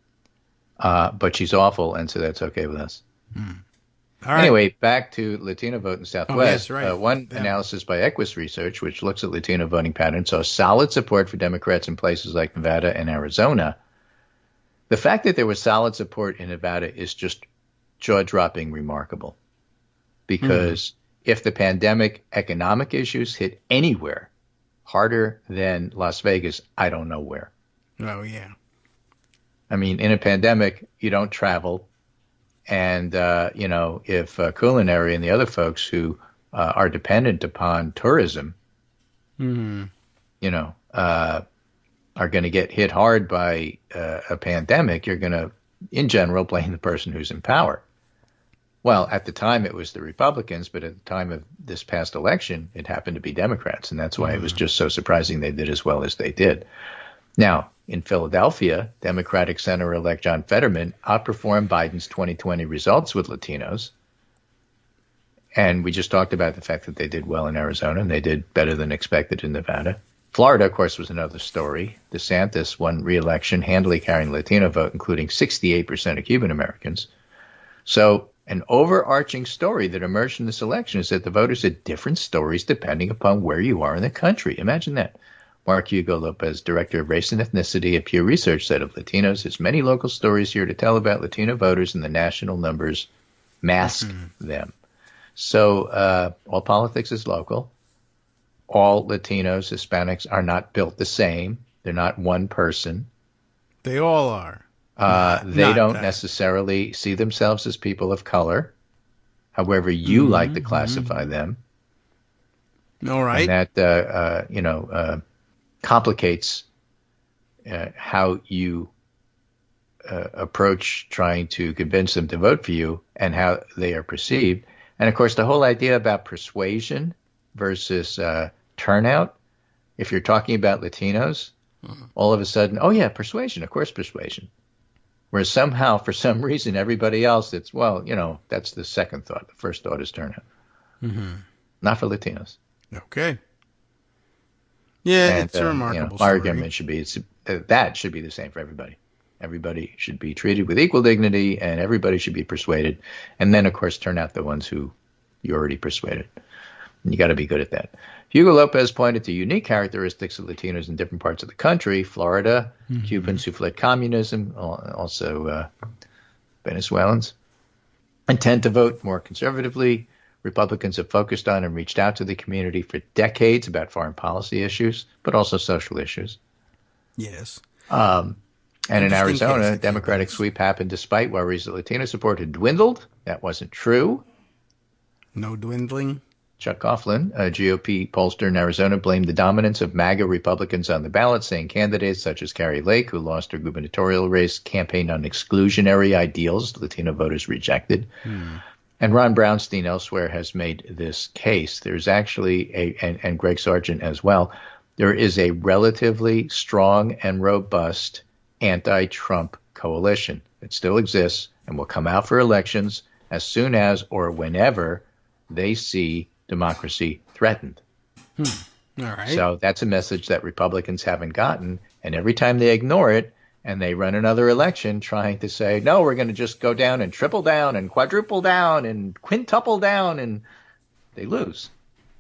But she's awful, and so that's okay with us. All right. Anyway, back to Latino vote in Southwest. yes, right. One analysis by Equus Research, which looks at Latino voting patterns, saw solid support for Democrats in places like Nevada and Arizona. The fact that there was solid support in Nevada is just jaw-dropping remarkable. Because if the pandemic economic issues hit anywhere harder than Las Vegas, I don't know where. Oh, yeah. I mean, in a pandemic, you don't travel. And, if Culinary and the other folks who are dependent upon tourism, are going to get hit hard by a pandemic, you're going to, in general, blame the person who's in power. Well, at the time, it was the Republicans, but at the time of this past election, it happened to be Democrats. And that's why it was just so surprising they did as well as they did. Now, in Philadelphia, Democratic Senator-elect John Fetterman outperformed Biden's 2020 results with Latinos. And we just talked about the fact that they did well in Arizona, and they did better than expected in Nevada. Florida, of course, was another story. DeSantis won re-election, handily carrying the Latino vote, including 68% of Cuban Americans. So an overarching story that emerged from this election is that the voters had different stories depending upon where you are in the country. Imagine that. Mark Hugo Lopez, director of race and ethnicity at Pew Research, said of Latinos, there's many local stories here to tell about Latino voters, and the national numbers mask them. So all politics is local. All Latinos, Hispanics are not built the same. They're not one person. They all are. They don't necessarily see themselves as people of color, however you like to classify them. All right. And that, complicates how you approach trying to convince them to vote for you and how they are perceived. And, of course, the whole idea about persuasion versus turnout, if you're talking about Latinos, all of a sudden, oh, yeah, persuasion, of course, persuasion. Whereas somehow, for some reason, everybody else, it's, that's the second thought. The first thought is turnout. Not for Latinos. Okay. Yeah, And, it's a remarkable my story. argument should be that should be the same for everybody. Everybody should be treated with equal dignity, and everybody should be persuaded. And then, of course, turn out the ones who you already persuaded. And you got to be good at that. Hugo Lopez pointed to unique characteristics of Latinos in different parts of the country: Florida, Cubans who fled communism, also Venezuelans, and tend to vote more conservatively. Republicans have focused on and reached out to the community for decades about foreign policy issues, but also social issues. Yes. And in Interesting Arizona, case, Democratic sweep happened despite worries that Latino support had dwindled. That wasn't true. No dwindling. Chuck Coughlin, a GOP pollster in Arizona, blamed the dominance of MAGA Republicans on the ballot, saying candidates such as Carrie Lake, who lost her gubernatorial race, campaigned on exclusionary ideals Latino voters rejected. And Ron Brownstein elsewhere has made this case. There's actually and Greg Sargent as well, there is a relatively strong and robust anti-Trump coalition. It still exists and will come out for elections as soon as or whenever they see democracy threatened. All right. So that's a message that Republicans haven't gotten. And every time they ignore it and they run another election trying to say, no, we're going to just go down and triple down and quadruple down and quintuple down, and they lose.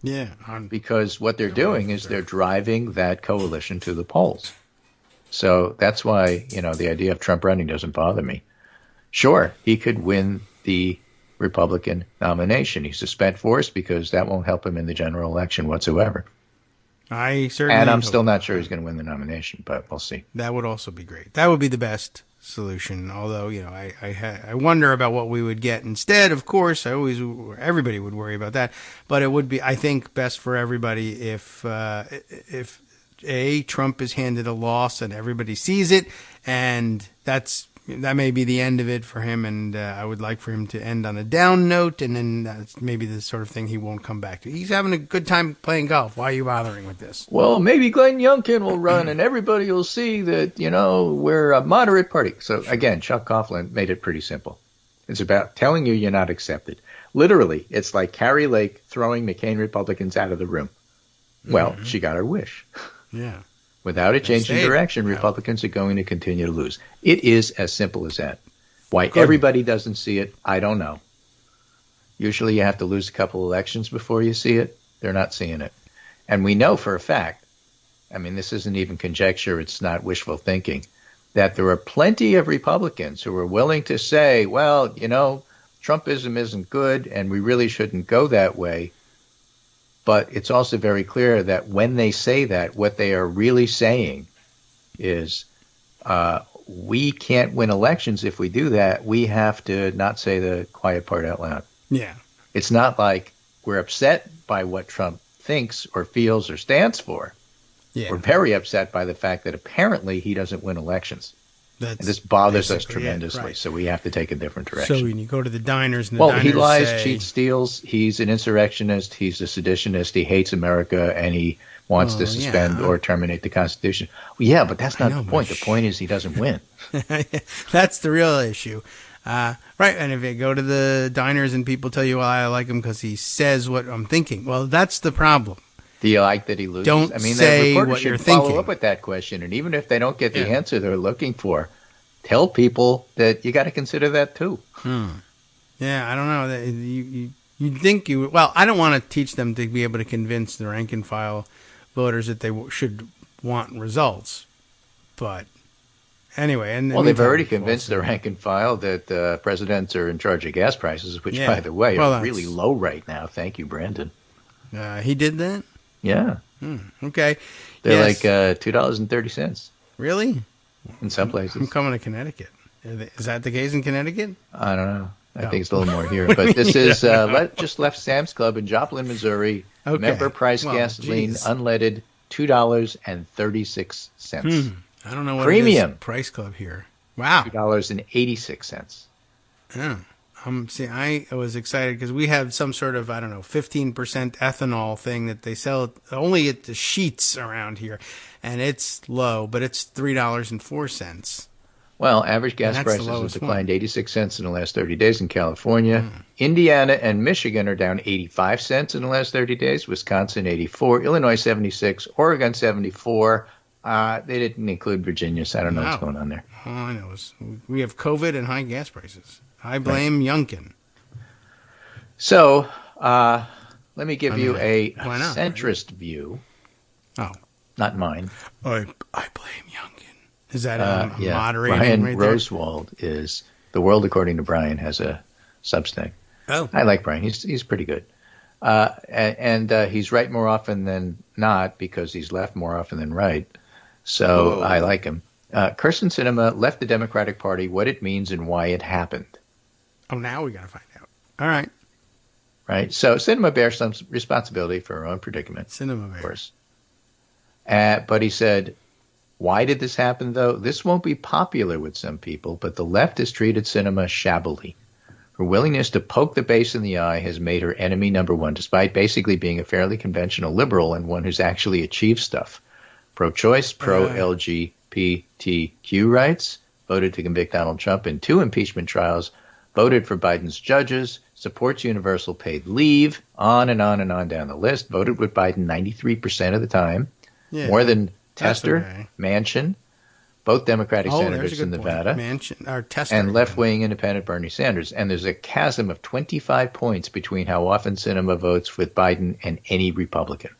Yeah. Because what they're doing is they're driving that coalition to the polls. So that's why, the idea of Trump running doesn't bother me. Sure, he could win the Republican nomination. He's a spent force because that won't help him in the general election whatsoever. I certainly. And I'm still not sure he's going to win the nomination, but we'll see. That would also be great. That would be the best solution. Although, I wonder about what we would get instead. Of course, everybody would worry about that. But it would be, I think, best for everybody if Trump is handed a loss and everybody sees it, and that may be the end of it for him, and I would like for him to end on a down note, and then that's maybe the sort of thing he won't come back to. He's having a good time playing golf. Why are you bothering with this? Well, maybe Glenn Youngkin will run, and everybody will see that, we're a moderate party. So, again, Chuck Coughlin made it pretty simple. It's about telling you you're not accepted. Literally, it's like Carrie Lake throwing McCain Republicans out of the room. Well, she got her wish. Yeah. Without a change in direction, Republicans are going to continue to lose. It is as simple as that. Why everybody doesn't see it, I don't know. Usually you have to lose a couple elections before you see it. They're not seeing it. And we know for a fact, this isn't even conjecture, it's not wishful thinking, that there are plenty of Republicans who are willing to say, well, Trumpism isn't good and we really shouldn't go that way. But it's also very clear that when they say that, what they are really saying is we can't win elections if we do that. We have to not say the quiet part out loud. Yeah. It's not like we're upset by what Trump thinks or feels or stands for. Yeah. We're very upset by the fact that apparently he doesn't win elections. And this bothers us tremendously, right. So we have to take a different direction. So when you go to the diners and he lies, cheats, steals. He's an insurrectionist. He's a seditionist. He hates America, and he wants to suspend or terminate the Constitution. Well, yeah, but that's not the point. The point is he doesn't win. That's the real issue. Right, and if you go to the diners and people tell you, well, I like him because he says what I'm thinking, well, that's the problem. Do you like that he loses? Don't say the what you're follow thinking. Up with that question, and even if they don't get the answer they're looking for, tell people that you got to consider that too. Yeah, I don't know. You think you? Well, I don't want to teach them to be able to convince the rank and file voters that they should want results. But anyway, they've already convinced the rank and file that presidents are in charge of gas prices, which, by the way, are really low right now. Thank you, Brandon. He did that. Yeah. Okay. They're like $2.30. Really? In some places. I'm coming to Connecticut. Is that the case in Connecticut? I don't know. I think it's a little more here. But this is just left Sam's Club in Joplin, Missouri. Okay. Member price gasoline, unleaded, $2.36. I don't know what Premium. It is. Price Club here. Wow. $2.86. Yeah. See, I was excited because we have some sort of, 15% ethanol thing that they sell only at the Sheets around here. And it's low, but it's $3.04. Well, average gas prices have declined 86 cents in the last 30 days in California. Indiana and Michigan are down 85 cents in the last 30 days. Wisconsin, 84. Illinois, 76. Oregon, 74. They didn't include Virginia, so I don't know what's going on there. All I know is we have COVID and high gas prices. I blame Youngkin. So let me give you a centrist view. Oh. Not mine. I blame Youngkin. Is that a moderating Brian right there? Rosewald is The World According to Brian has a Substack. Oh. I like Brian. He's pretty good. And he's right more often than not because he's left more often than right. So I like him. Kirsten Sinema left the Democratic Party, what it means and why it happened. Oh, now we got to find out. All right. right? So Sinema bears some responsibility for her own predicament, Cinema Bear. of course. But he said, why did this happen, though? This won't be popular with some people, but the left has treated Sinema shabbily. Her willingness to poke the base in the eye has made her enemy number one, despite basically being a fairly conventional liberal and one who's actually achieved stuff. Pro-choice, pro-LGBTQ rights, voted to convict Donald Trump in 2 impeachment trials, voted for Biden's judges, supports universal paid leave, on and on and on down the list, voted with Biden 93% of the time, more than Tester, Manchin, both Democratic senators in Nevada, Manchin, or Tester, and left-wing independent Bernie Sanders. And there's a chasm of 25 points between how often Sinema votes with Biden and any Republican.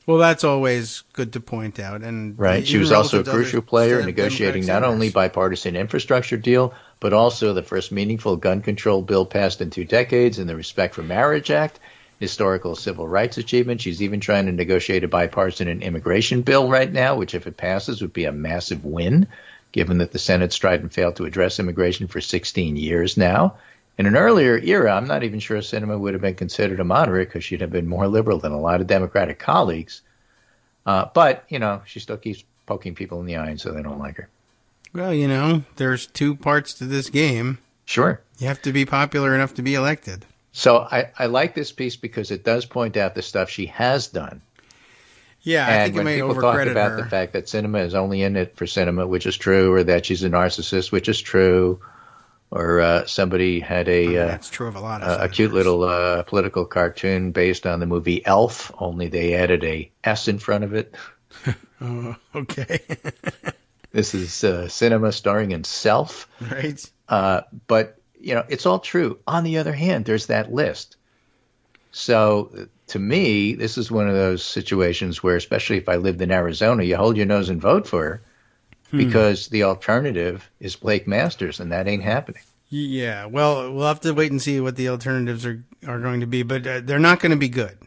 Well, that's always good to point out. And right. She was also a crucial player in negotiating not only bipartisan infrastructure deal, but also the first meaningful gun control bill passed in 2 decades and the Respect for Marriage Act, historical civil rights achievement. She's even trying to negotiate a bipartisan immigration bill right now, which if it passes would be a massive win, given that the Senate's tried and failed to address immigration for 16 years now. In an earlier era, I'm not even sure Sinema would have been considered a moderate because she'd have been more liberal than a lot of Democratic colleagues. But, she still keeps poking people in the eye, and so they don't like her. Well, there's 2 parts to this game. Sure. You have to be popular enough to be elected. So I like this piece because it does point out the stuff she has done. Yeah, I think it may overcredit her. And when people talk about the fact that Sinema is only in it for Sinema, which is true, or that she's a narcissist, which is true, or somebody had that's true of a lot of a cute little political cartoon based on the movie Elf, only they added a S in front of it. Oh, okay. This is Sinema starring in Self. Right. But it's all true. On the other hand, there's that list. So to me, this is one of those situations where, especially if I lived in Arizona, you hold your nose and vote for her because the alternative is Blake Masters, and that ain't happening. Yeah, well, we'll have to wait and see what the alternatives are going to be, but they're not going to be good.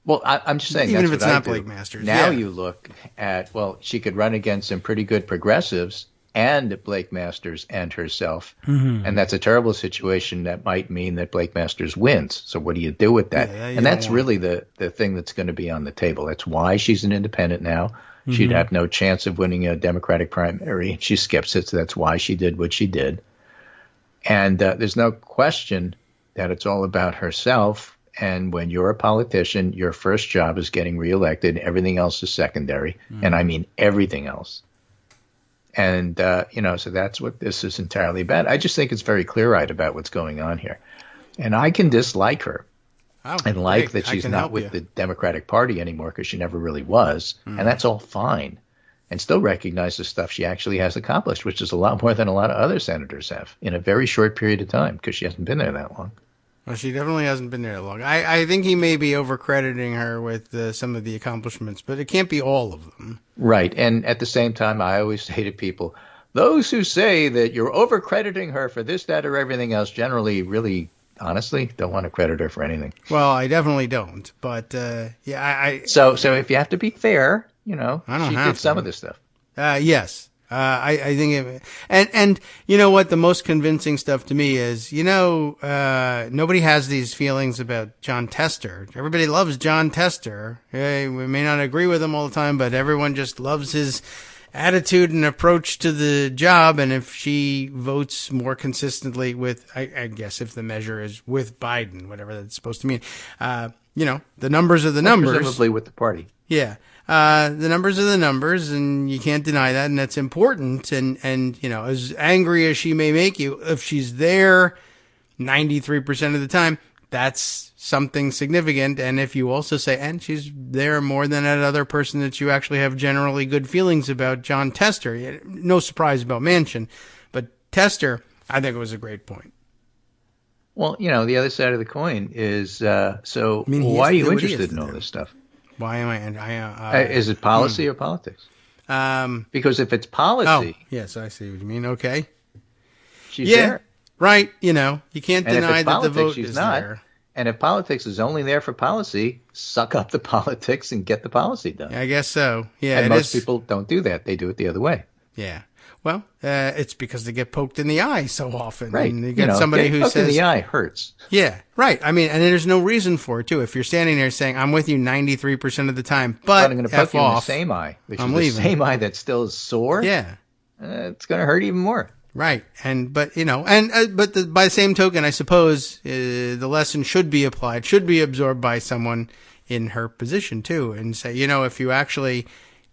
Well, I'm just saying, even that's if it's what not I do. Blake Masters. Now yeah. You look at, she could run against some pretty good progressives and Blake Masters and herself. Mm-hmm. And that's a terrible situation that might mean that Blake Masters wins. So what do you do with that? And that's really the thing that's going to be on the table. That's why she's an independent now. Mm-hmm. She'd have no chance of winning a Democratic primary. She skips it, so that's why she did what she did. And there's no question that it's all about herself. And when you're a politician, your first job is getting reelected. Everything else is secondary. Mm-hmm. And I mean everything else. And, so that's what this is entirely about. I just think it's very clear-eyed about what's going on here. And I can dislike her and like that she's not with the Democratic Party anymore because she never really was. And that's all fine. And still recognize the stuff she actually has accomplished, which is a lot more than a lot of other senators have in a very short period of time because she hasn't been there that long. Well, she definitely hasn't been there that long. I think he may be overcrediting her with some of the accomplishments, but it can't be all of them. Right. And at the same time, I always say to people, those who say that you're overcrediting her for this, that, or everything else generally really, honestly, don't want to credit her for anything. Well, I definitely don't. But, So if you have to be fair, she did some of this stuff. Yes. I think and you know what, the most convincing stuff to me is, nobody has these feelings about John Tester. Everybody loves John Tester. We may not agree with him all the time, but everyone just loves his attitude and approach to the job. And if she votes more consistently with, I guess if the measure is with Biden, whatever that's supposed to mean, the numbers are the numbers. Presumably with the party. Yeah. The numbers are the numbers, and you can't deny that, and that's important. And as angry as she may make you, if she's there 93% of the time, that's something significant. And if you also say, and she's there more than that other person that you actually have generally good feelings about, John Tester, no surprise about Manchin, but Tester, I think it was a great point. Well, the other side of the coin is, why are you interested in all this stuff? Why am I? Is it policy or politics? Because if it's policy, yes, I see what you mean. Okay, she's there, right? You can't deny that the vote she's is not. there. And if politics is only there for policy, suck up the politics and get the policy done. I guess so. Yeah, and most people don't do that; they do it the other way. Yeah. Well, it's because they get poked in the eye so often. Right. And you get somebody who poked says, in the eye hurts. yeah, right. I mean, and there's no reason for it, too. If you're standing there saying, I'm with you 93% of the time, but I'm going to F poke you in the off, same eye, which I'm is leaving. the same eye that still is sore. Yeah. It's going to hurt even more. Right. But by the same token, I suppose the lesson should be applied, should be absorbed by someone in her position, too, and say, if you actually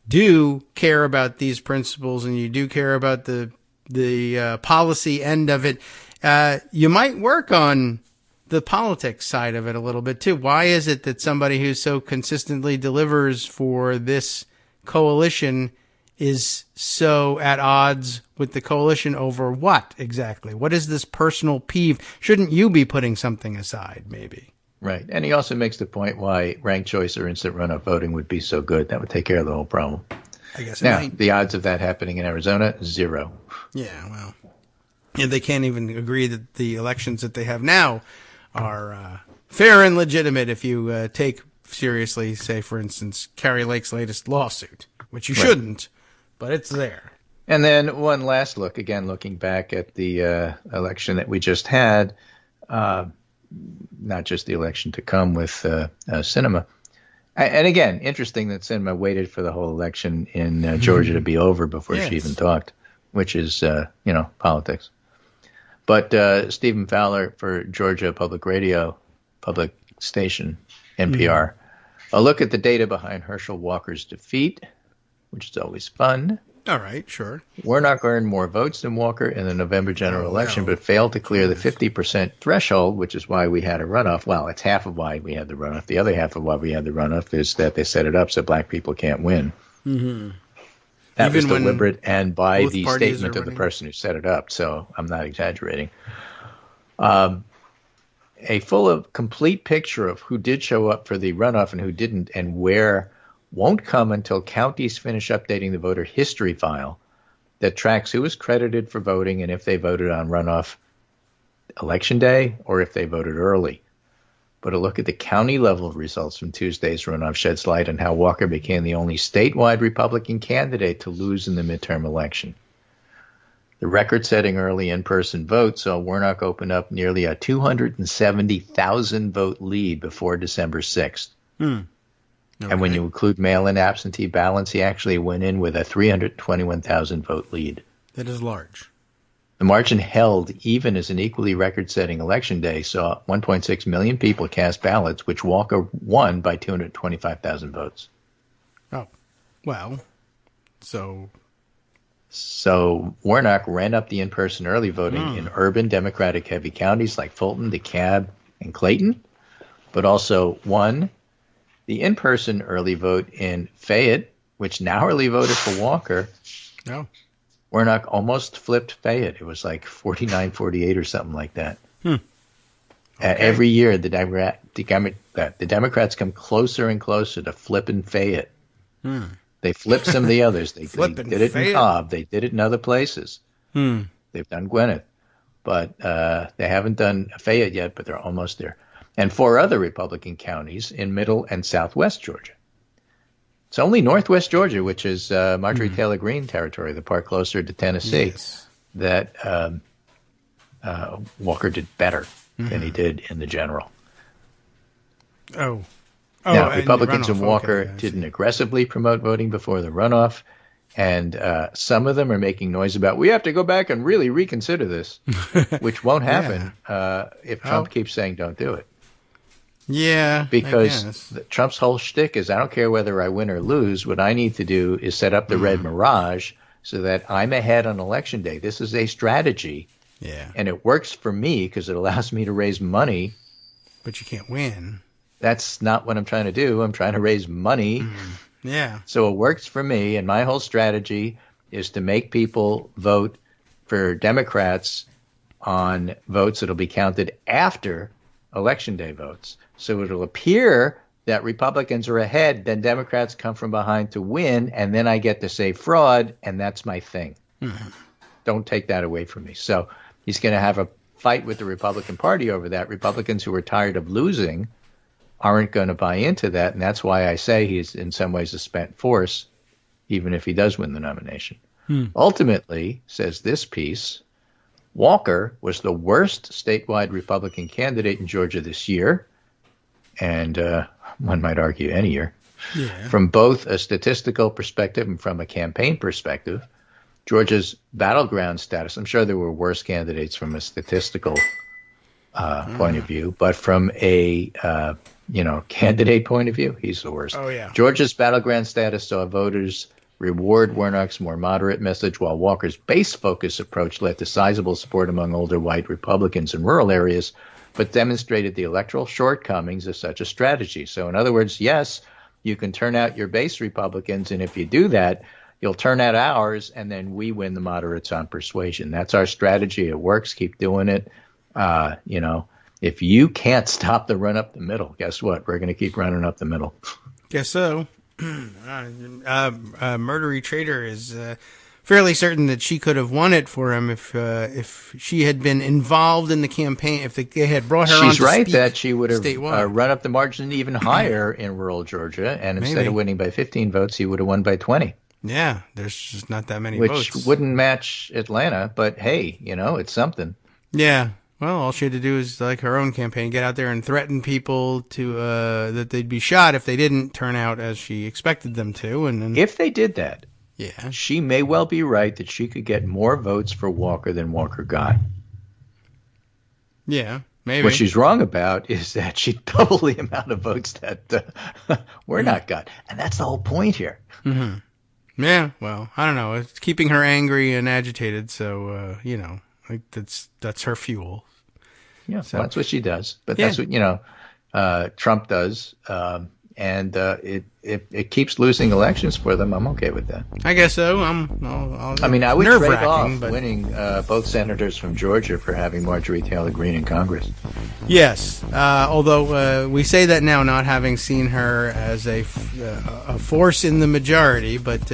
do care about these principles and you do care about the policy end of it, you might work on the politics side of it a little bit too. Why is it that somebody who so consistently delivers for this coalition is so at odds with the coalition over what exactly? What is this personal peeve? Shouldn't you be putting something aside, maybe? Right. And he also makes the point why ranked choice or instant runoff voting would be so good. That would take care of the whole problem. I guess now, the odds of that happening in Arizona, 0. Yeah, well, and they can't even agree that the elections that they have now are fair and legitimate if you take seriously, say, for instance, Kari Lake's latest lawsuit, which you shouldn't, but it's there. And then one last look, again, looking back at the election that we just had, not just the election to come with Sinema. And again, interesting that Sinema waited for the whole election in Georgia to be over before she even talked, which is, politics. But Stephen Fowler for Georgia Public Radio, public station, NPR. A look at the data behind Herschel Walker's defeat, which is always fun. All right, sure. Warnock earned more votes than Walker in the November general election, but failed to clear the 50% threshold, which is why we had a runoff. Well, it's half of why we had the runoff. The other half of why we had the runoff is that they set it up so black people can't win. Mm-hmm. That was deliberate and by the statement of the person who set it up, so I'm not exaggerating. A complete picture of who did show up for the runoff and who didn't and where won't come until counties finish updating the voter history file that tracks who was credited for voting and if they voted on runoff election day or if they voted early. But a look at the county level results from Tuesday's runoff sheds light on how Walker became the only statewide Republican candidate to lose in the midterm election. The record-setting early in-person vote saw Warnock open up nearly a 270,000 vote lead before December 6th. Okay. And when you include mail-in absentee ballots, he actually went in with a 321,000 vote lead. That is large. The margin held even as an equally record-setting election day saw 1.6 million people cast ballots, which Walker won by 225,000 votes. Oh, well, so Warnock ran up the in-person early voting in urban Democratic-heavy counties like Fulton, DeKalb, and Clayton, but also won the in-person early vote in Fayette, which narrowly voted for Walker. No. Warnock almost flipped Fayette. It was like 49-48 or something like that. Okay. Every year, the Democrats come closer and closer to flipping Fayette. They flipped some of the others. They did it in Cobb. They did it in other places. They've done Gwinnett. But they haven't done Fayette yet, but they're almost there. And 4 other Republican counties in middle and southwest Georgia. It's only northwest Georgia, which is Marjorie Taylor Greene territory, the part closer to Tennessee, that Walker did better than he did in the general. Now, Republicans and Walker didn't aggressively promote voting before the runoff, and some of them are making noise about, we have to go back and really reconsider this, which won't happen if Trump keeps saying don't do it. Yeah, because Trump's whole shtick is, I don't care whether I win or lose. What I need to do is set up the red mirage so that I'm ahead on election day. This is a strategy. Yeah. And it works for me because it allows me to raise money. But you can't win. That's not what I'm trying to do. I'm trying to raise money. Yeah. So it works for me. And my whole strategy is to make people vote for Democrats on votes that'll be counted after election day votes. So it'll appear that Republicans are ahead, then Democrats come from behind to win, and then I get to say fraud, and that's my thing. Don't take that away from me. So he's going to have a fight with the Republican Party over that. Republicans who are tired of losing aren't going to buy into that, and that's why I say he's in some ways a spent force, even if he does win the nomination. Ultimately, says this piece, Walker was the worst statewide Republican candidate in Georgia this year, and one might argue any year, from both a statistical perspective and from a campaign perspective. Georgia's battleground status, I'm sure there were worse candidates from a statistical point of view, but from a candidate point of view, he's the worst. Oh, yeah. Georgia's battleground status saw voters reward Warnock's more moderate message, while Walker's base focus approach led to sizable support among older white Republicans in rural areas, but demonstrated the electoral shortcomings of such a strategy. So in other words, yes, you can turn out your base Republicans, and if you do that, you'll turn out ours, and then we win the moderates on persuasion. That's our strategy. It works. Keep doing it. If you can't stop the run up the middle, guess what? We're going to keep running up the middle. Guess so. Murdery Trader is fairly certain that she could have won it for him if she had been involved in the campaign. If they had brought her on to She's right speak that she would have statewide. run up the margin even higher in rural Georgia, and instead Maybe. of winning by 15 votes, he would have won by 20. Yeah, there's just not that many Which votes. wouldn't match Atlanta, but hey, it's something. Yeah. Well, all she had to do is, like her own campaign, get out there and threaten people to that they'd be shot if they didn't turn out as she expected them to. And then, If they did that, yeah, she may well be right that she could get more votes for Walker than Walker got. yeah, maybe. What she's wrong about is that she doubled the amount of votes that Warnock got. And that's the whole point here. Yeah, well, I don't know. It's keeping her angry and agitated, so like that's her fuel. Yeah, So- well, that's what she does. But Yeah. that's what Trump does, and it keeps losing elections for them. I'm okay with that. I guess so. I mean, I would trade nerve-wracking, off but winning both senators from Georgia for having Marjorie Taylor Greene in Congress. yes. Although we say that now, not having seen her as a force in the majority, but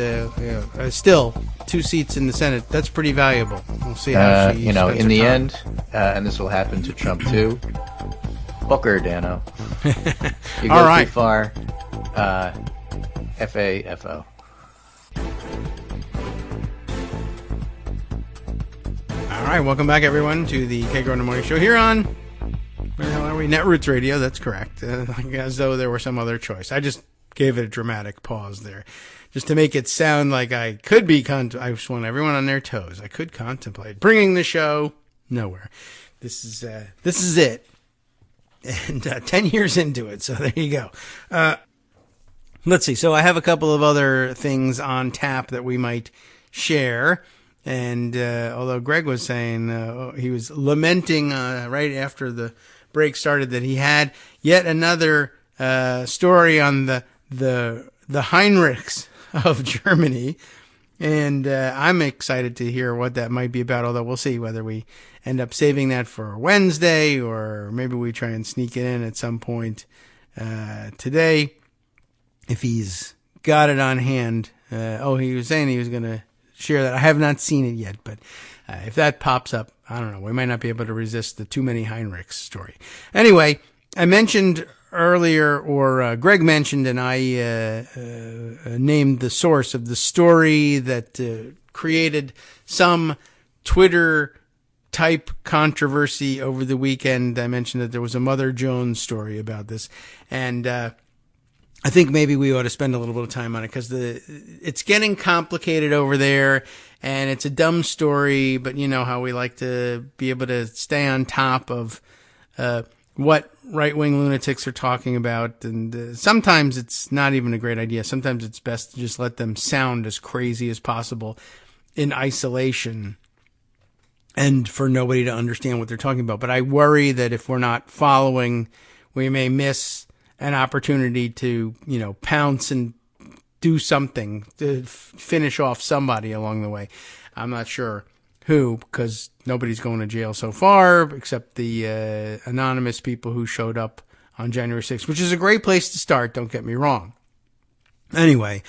still 2 seats in the Senate. That's pretty valuable. We'll see how she spends In her the time. end, and this will happen to Trump too. Booker, Dano. You go All right. too far. FAFO. All right, welcome back, everyone, to the Kagro in the Morning Show here on, where the hell are we? Netroots Radio, that's correct. As though there were some other choice. I just gave it a dramatic pause there, just to make it sound like I could be, I just want everyone on their toes. I could contemplate bringing the show nowhere. This is it. And 10 years into it, so there you go. Let's see. So I have a couple of other things on tap that we might share. And although Greg was saying he was lamenting right after the break started that he had yet another story on the Heinrichs of Germany. And I'm excited to hear what that might be about, although we'll see whether we end up saving that for Wednesday or maybe we try and sneak it in at some point today if he's got it on hand. He was saying he was going to share that. I have not seen it yet, but if that pops up, I don't know. We might not be able to resist the too many Heinrichs story. Anyway, I mentioned earlier, or Greg mentioned, and I named the source of the story that created some Twitter type controversy over the weekend. I mentioned that there was a Mother Jones story about this, and I think maybe we ought to spend a little bit of time on it because it's getting complicated over there, and it's a dumb story, but you know how we like to be able to stay on top of what right-wing lunatics are talking about, and sometimes it's not even a great idea. Sometimes it's best to just let them sound as crazy as possible in isolation and for nobody to understand what they're talking about. But I worry that if we're not following, we may miss an opportunity to, pounce and do something to finish off somebody along the way. I'm not sure who, because nobody's going to jail so far except the anonymous people who showed up on January 6th, which is a great place to start, don't get me wrong. Anyway,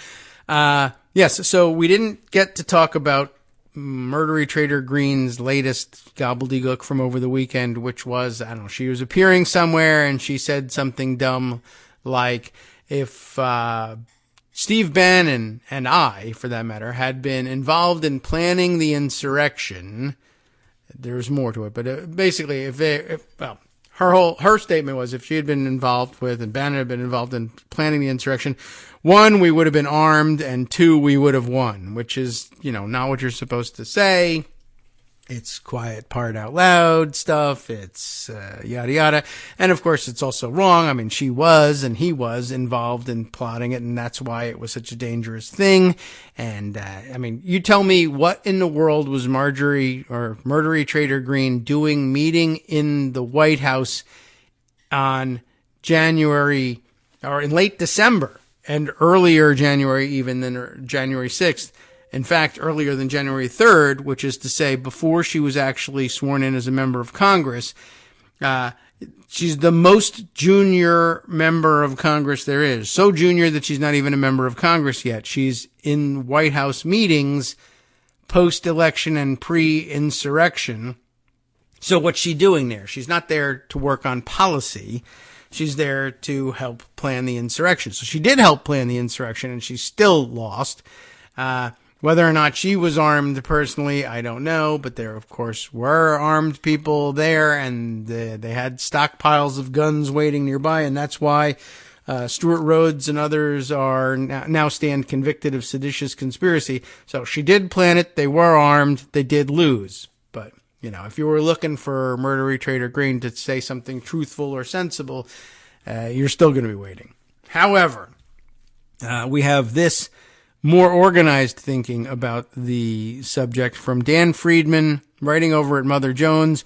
yes, so we didn't get to talk about Murdery Trader Green's latest gobbledygook from over the weekend, which was, I don't know, she was appearing somewhere and she said something dumb like, if Steve Bannon and I, for that matter, had been involved in planning the insurrection. There's more to it, but basically, her statement was if she had been involved with and Bannon had been involved in planning the insurrection, 1, we would have been armed, and 2, we would have won, which is, not what you're supposed to say. It's quiet part out loud stuff. It's yada yada. And of course, it's also wrong. I mean, she was and he was involved in plotting it, and that's why it was such a dangerous thing. And you tell me what in the world was Marjorie or Murdery Trader Green doing meeting in the White House on January or in late December and earlier January even than January 6th. In fact, earlier than January 3rd, which is to say before she was actually sworn in as a member of Congress. She's the most junior member of Congress there is. So junior that she's not even a member of Congress yet. She's in White House meetings post-election and pre-insurrection. So what's she doing there? She's not there to work on policy. She's there to help plan the insurrection. So she did help plan the insurrection, and she still lost. Whether or not she was armed personally, I don't know, but there, of course, were armed people there, and they had stockpiles of guns waiting nearby, and that's why Stuart Rhodes and others are now stand convicted of seditious conspiracy. So she did plan it. They were armed. They did lose. But, if you were looking for Murdery Trader Green to say something truthful or sensible, you're still going to be waiting. However, we have this more organized thinking about the subject from Dan Friedman, writing over at Mother Jones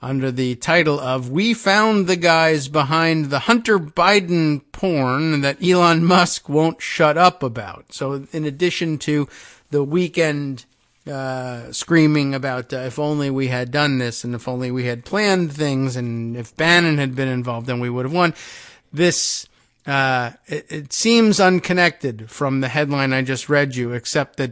under the title of "We Found the Guys Behind the Hunter Biden Porn That Elon Musk Won't Shut Up About." So in addition to the weekend screaming about if only we had done this and if only we had planned things and if Bannon had been involved, then we would have won. This it seems unconnected from the headline I just read you, except that,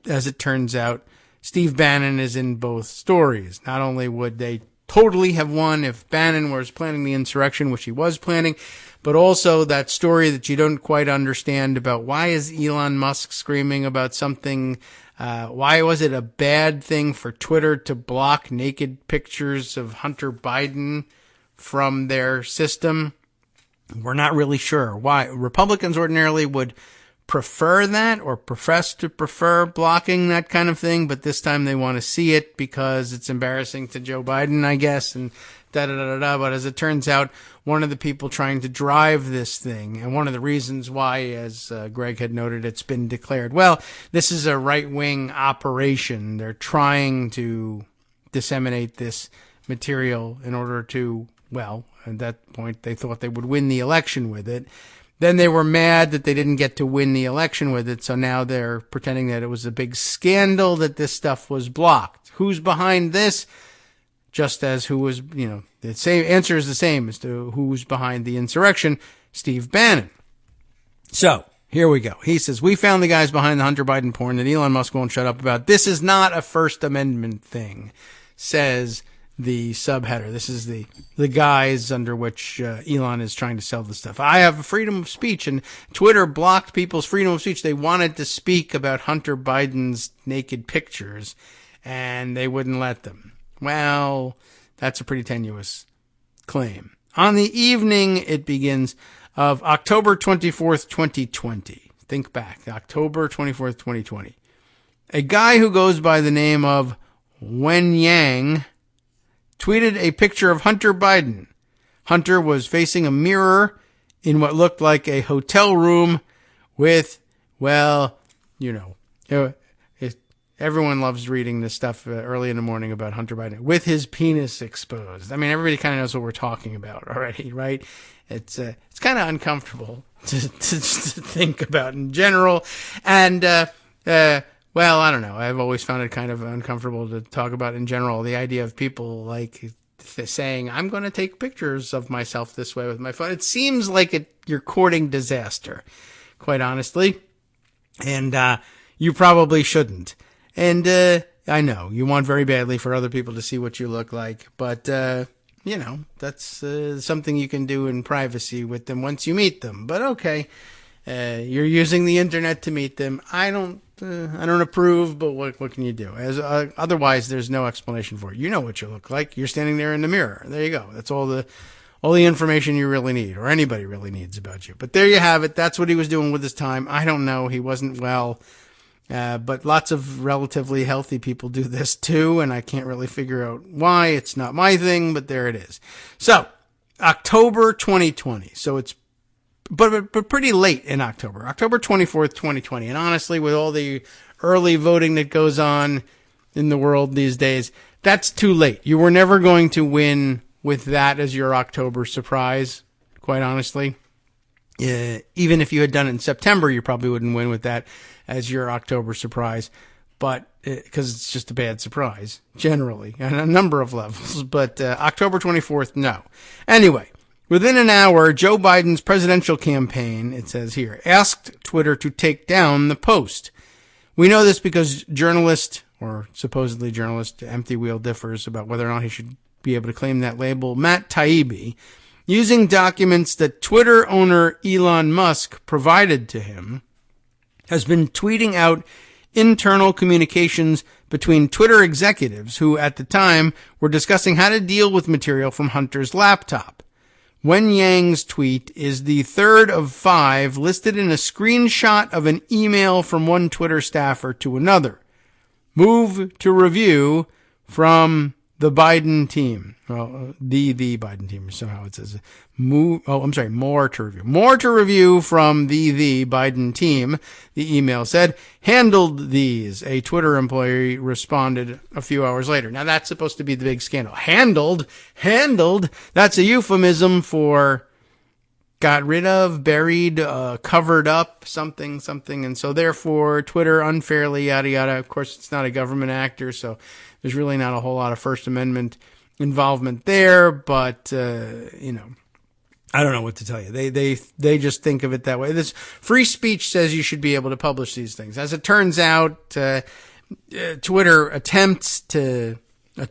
as it turns out, Steve Bannon is in both stories. Not only would they totally have won if Bannon was planning the insurrection, which he was planning, but also that story that you don't quite understand about why is Elon Musk screaming about something. Why was it a bad thing for Twitter to block naked pictures of Hunter Biden from their system? We're not really sure why. Republicans ordinarily would prefer that or profess to prefer blocking that kind of thing, but this time they want to see it because it's embarrassing to Joe Biden, I guess, and da-da-da-da-da. But as it turns out, one of the people trying to drive this thing, and one of the reasons why, as Greg had noted, it's been declared, well, this is a right-wing operation. They're trying to disseminate this material in order to, well, at that point, they thought they would win the election with it. Then they were mad that they didn't get to win the election with it, so now they're pretending that it was a big scandal that this stuff was blocked. Who's behind this? Just as who was, the same answer is the same as to who's behind the insurrection, Steve Bannon. So, here we go. He says, "We found the guys behind the Hunter Biden porn that Elon Musk won't shut up about. This is not a First Amendment thing," says the subheader. This is the guise under which Elon is trying to sell the stuff. I have freedom of speech, and Twitter blocked people's freedom of speech. They wanted to speak about Hunter Biden's naked pictures, and they wouldn't let them. Well, that's a pretty tenuous claim. On the evening, it begins, of October 24th, 2020. Think back, October 24th, 2020. A guy who goes by the name of Wen Yang tweeted a picture of Hunter Biden. Hunter was facing a mirror in what looked like a hotel room with, well, everyone loves reading this stuff early in the morning about Hunter Biden, with his penis exposed. I mean, everybody kind of knows what we're talking about already, right? It's kind of uncomfortable to think about in general. And, well, I don't know. I've always found it kind of uncomfortable to talk about in general. The idea of people like saying, "I'm going to take pictures of myself this way with my phone." It seems like you're courting disaster, quite honestly. And you probably shouldn't. And I know you want very badly for other people to see what you look like, but that's something you can do in privacy with them once you meet them. But okay, You're using the internet to meet them. I don't approve, but what can you do? Otherwise, there's no explanation for it. You know what you look like. You're standing there in the mirror. There you go. That's all the information you really need, or anybody really needs about you. But there you have it. That's what he was doing with his time. I don't know. He wasn't well. But lots of relatively healthy people do this too, and I can't really figure out why. It's not my thing, but there it is. So, October 2020. So it's but pretty late in October. October 24th, 2020. And honestly, with all the early voting that goes on in the world these days, that's too late. You were never going to win with that as your October surprise, quite honestly. Even if you had done it in September, you probably wouldn't win with that as your October surprise. But because it's just a bad surprise, generally, on a number of levels. But October 24th, no. Anyway, within an hour, Joe Biden's presidential campaign, it says here, asked Twitter to take down the post. We know this because journalist, or supposedly journalist, Empty Wheel differs about whether or not he should be able to claim that label, Matt Taibbi, using documents that Twitter owner Elon Musk provided to him, has been tweeting out internal communications between Twitter executives who, at the time, were discussing how to deal with material from Hunter's laptop. Wen Yang's tweet is the third of 5 listed in a screenshot of an email from one Twitter staffer to another. Move to review from the Biden team. Well, the Biden team, somehow it says more to review. More to review from the Biden team, the email said. Handled these, a Twitter employee responded a few hours later. Now that's supposed to be the big scandal. Handled, that's a euphemism for got rid of, buried, covered up, something. And so therefore Twitter unfairly, yada, yada. Of course, it's not a government actor, so there's really not a whole lot of First Amendment involvement there, but, I don't know what to tell you. They just think of it that way. This free speech says you should be able to publish these things. As it turns out, Twitter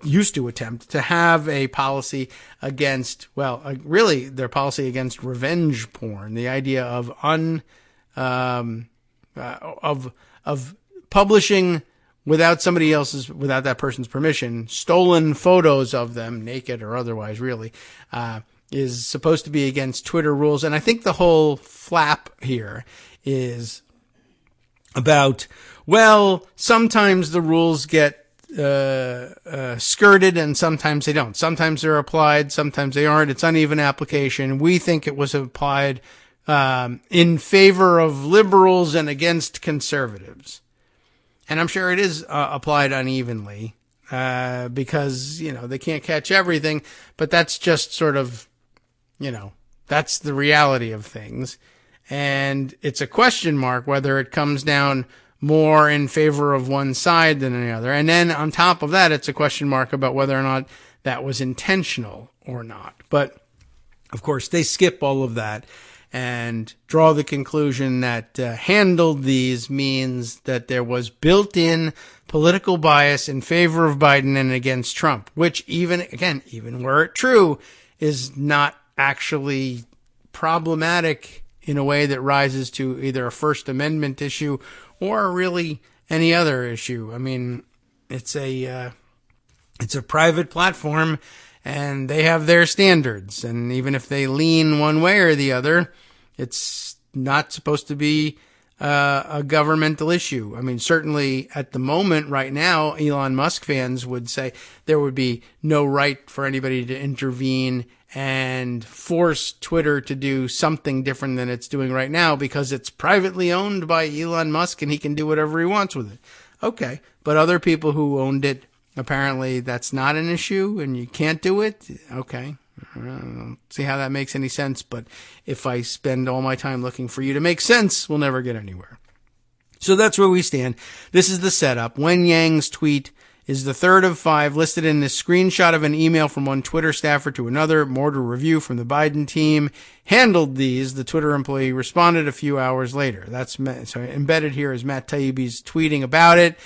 used to attempt to have a policy against, really their policy against revenge porn. The idea of of publishing without that person's permission, stolen photos of them, naked or otherwise, really, is supposed to be against Twitter rules. And I think the whole flap here is about, sometimes the rules get skirted and sometimes they don't. Sometimes they're applied, sometimes they aren't. It's uneven application. We think it was applied in favor of liberals and against conservatives. And I'm sure it is applied unevenly because, they can't catch everything. But that's just sort of, that's the reality of things. And it's a question mark whether it comes down more in favor of one side than the other. And then on top of that, it's a question mark about whether or not that was intentional or not. But, of course, they skip all of that and draw the conclusion that handled these means that there was built-in political bias in favor of Biden and against Trump, which even were it true, is not actually problematic in a way that rises to either a First Amendment issue or really any other issue. I mean, it's a private platform and they have their standards. And even if they lean one way or the other, it's not supposed to be a governmental issue. I mean, certainly at the moment right now, Elon Musk fans would say there would be no right for anybody to intervene and force Twitter to do something different than it's doing right now because it's privately owned by Elon Musk and he can do whatever he wants with it. Okay. But other people who owned it, apparently that's not an issue and you can't do it. Okay. I don't see how that makes any sense, but if I spend all my time looking for you to make sense, we'll never get anywhere. So that's where we stand. This is the setup. Wen Yang's tweet is the third of 5 listed in this screenshot of an email from one Twitter staffer to another. More to review from the Biden team. Handled these. The Twitter employee responded a few hours later. So embedded here is Matt Taibbi's tweeting about it.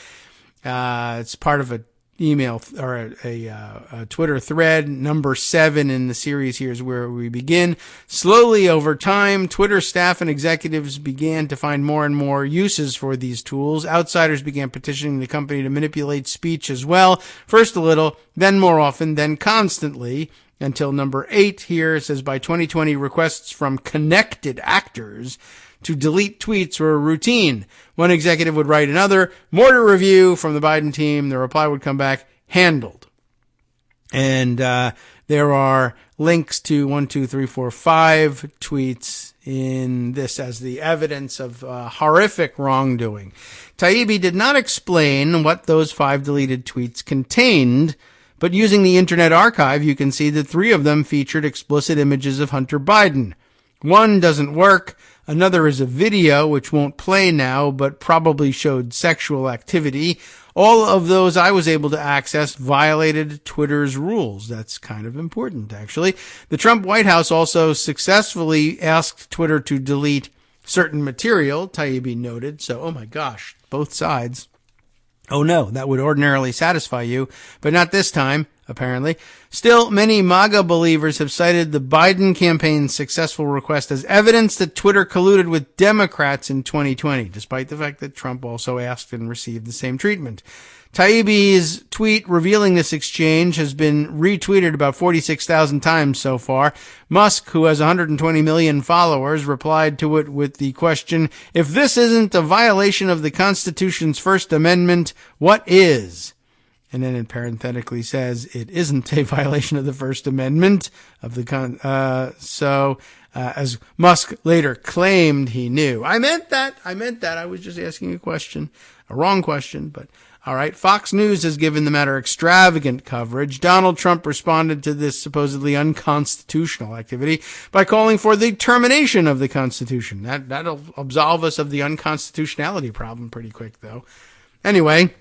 It's part of email or a Twitter thread. Number 7 in the series here is where we begin. Slowly over time, Twitter staff and executives began to find more and more uses for these tools. Outsiders began petitioning the company to manipulate speech as well. First a little, then more often, then constantly, until number 8 here says by 2020, requests from connected actors to delete tweets were routine. One executive would write another, more to review from the Biden team. The reply would come back, handled. And there are links to 5 tweets in this as the evidence of horrific wrongdoing. Taibbi did not explain what those 5 deleted tweets contained, but using the Internet Archive, you can see that 3 of them featured explicit images of Hunter Biden. One doesn't work. Another is a video, which won't play now, but probably showed sexual activity. All of those I was able to access violated Twitter's rules. That's kind of important, actually. The Trump White House also successfully asked Twitter to delete certain material, Taibbi noted. So, oh my gosh, both sides. Oh no, that would ordinarily satisfy you, but not this time, apparently. Still, many MAGA believers have cited the Biden campaign's successful request as evidence that Twitter colluded with Democrats in 2020, despite the fact that Trump also asked and received the same treatment. Taibbi's tweet revealing this exchange has been retweeted about 46,000 times so far. Musk, who has 120 million followers, replied to it with the question, if this isn't a violation of the Constitution's First Amendment, what is? And then it parenthetically says it isn't a violation of the First Amendment of the as Musk later claimed he knew. I meant that. I was just asking a question, a wrong question, but all right. Fox News has given the matter extravagant coverage. Donald Trump responded to this supposedly unconstitutional activity by calling for the termination of the Constitution. That'll absolve us of the unconstitutionality problem pretty quick, though. Anyway,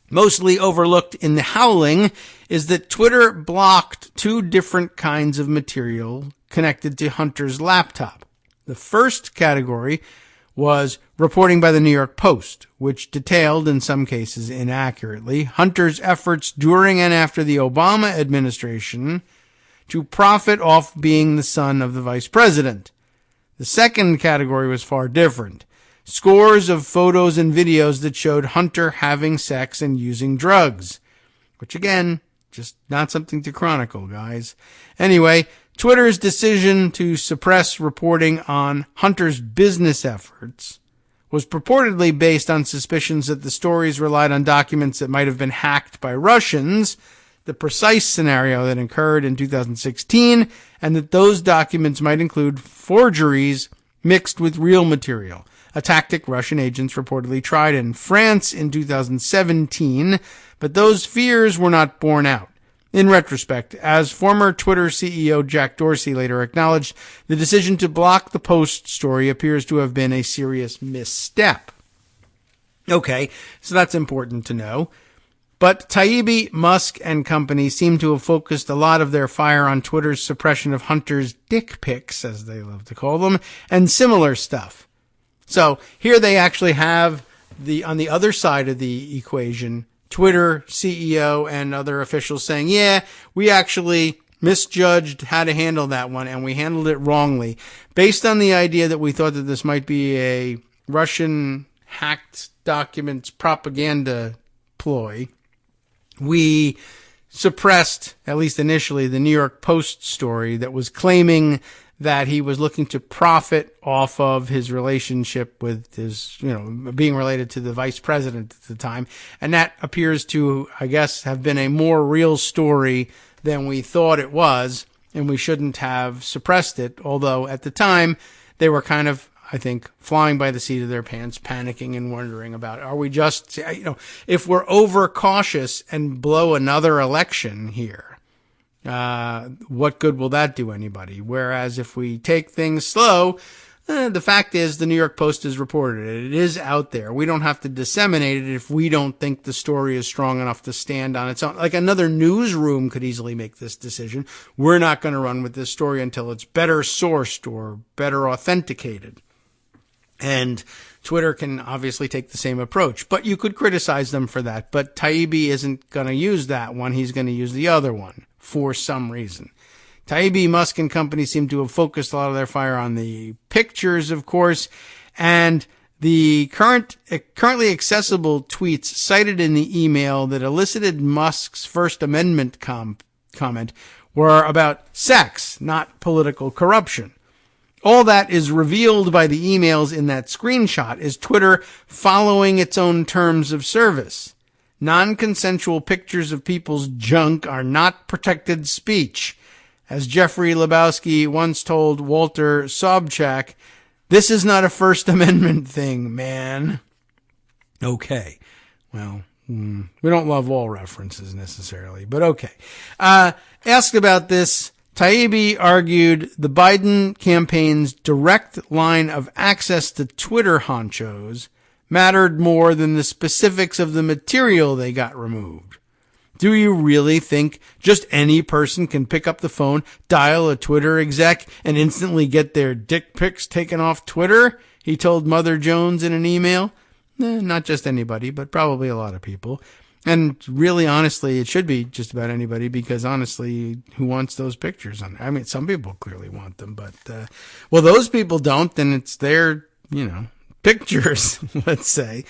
mostly overlooked in the howling is that Twitter blocked 2 different kinds of material connected to Hunter's laptop. The first category was reporting by the New York Post, which detailed, in some cases inaccurately, Hunter's efforts during and after the Obama administration to profit off being the son of the vice president. The second category was far different. Scores of photos and videos that showed Hunter having sex and using drugs. Which again, just not something to chronicle, guys. Anyway, Twitter's decision to suppress reporting on Hunter's business efforts was purportedly based on suspicions that the stories relied on documents that might have been hacked by Russians, the precise scenario that occurred in 2016, and that those documents might include forgeries mixed with real material, a tactic Russian agents reportedly tried in France in 2017, but those fears were not borne out. In retrospect, as former Twitter CEO Jack Dorsey later acknowledged, the decision to block the Post story appears to have been a serious misstep. Okay, so that's important to know. But Taibbi, Musk, and company seem to have focused a lot of their fire on Twitter's suppression of Hunter's dick pics, as they love to call them, and similar stuff. So here they actually have on the other side of the equation, Twitter CEO and other officials saying, yeah, we actually misjudged how to handle that one and we handled it wrongly. Based on the idea that we thought that this might be a Russian hacked documents propaganda ploy, we suppressed, at least initially, the New York Post story that was claiming that he was looking to profit off of his relationship with his, being related to the vice president at the time. And that appears to, I guess, have been a more real story than we thought it was, and we shouldn't have suppressed it. Although at the time, they were kind of, I think, flying by the seat of their pants, panicking and wondering about, are we just, if we're overcautious and blow another election here, what good will that do anybody? Whereas if we take things slow, the fact is the New York Post has reported it. It is out there. We don't have to disseminate it if we don't think the story is strong enough to stand on its own. Like another newsroom could easily make this decision. We're not going to run with this story until it's better sourced or better authenticated. And Twitter can obviously take the same approach, but you could criticize them for that. But Taibbi isn't going to use that one. He's going to use the other one for some reason. Taibbi, Musk, and company seem to have focused a lot of their fire on the pictures, of course, and the currently accessible tweets cited in the email that elicited Musk's First Amendment comment were about sex, not political corruption. All that is revealed by the emails in that screenshot is Twitter following its own terms of service. Non-consensual pictures of people's junk are not protected speech. As Jeffrey Lebowski once told Walter Sobchak, this is not a First Amendment thing, man. Okay. Well, we don't love all references necessarily, but okay. Asked about this, Taibbi argued the Biden campaign's direct line of access to Twitter honchos mattered more than the specifics of the material they got removed. Do you really think just any person can pick up the phone, dial a Twitter exec, and instantly get their dick pics taken off Twitter? He told Mother Jones in an email. Not just anybody, but probably a lot of people. And really, honestly, it should be just about anybody because, honestly, who wants those pictures? I mean, some people clearly want them, but, well, those people don't, then it's their, pictures, let's say.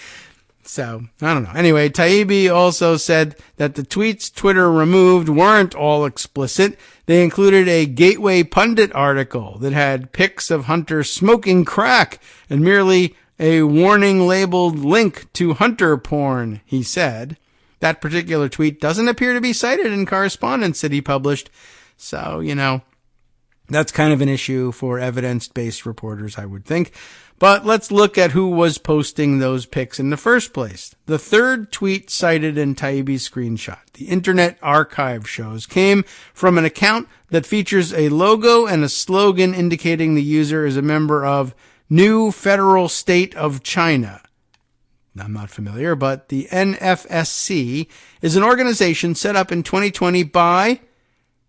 So, I don't know. Anyway, Taibbi also said that the tweets Twitter removed weren't all explicit. They included a Gateway Pundit article that had pics of Hunter smoking crack and merely a warning labeled link to Hunter porn, he said. That particular tweet doesn't appear to be cited in correspondence that he published. So, that's kind of an issue for evidence-based reporters, I would think. But let's look at who was posting those pics in the first place. The third tweet cited in Taibbi's screenshot, the Internet Archive shows, came from an account that features a logo and a slogan indicating the user is a member of New Federal State of China. I'm not familiar, but the NFSC is an organization set up in 2020 by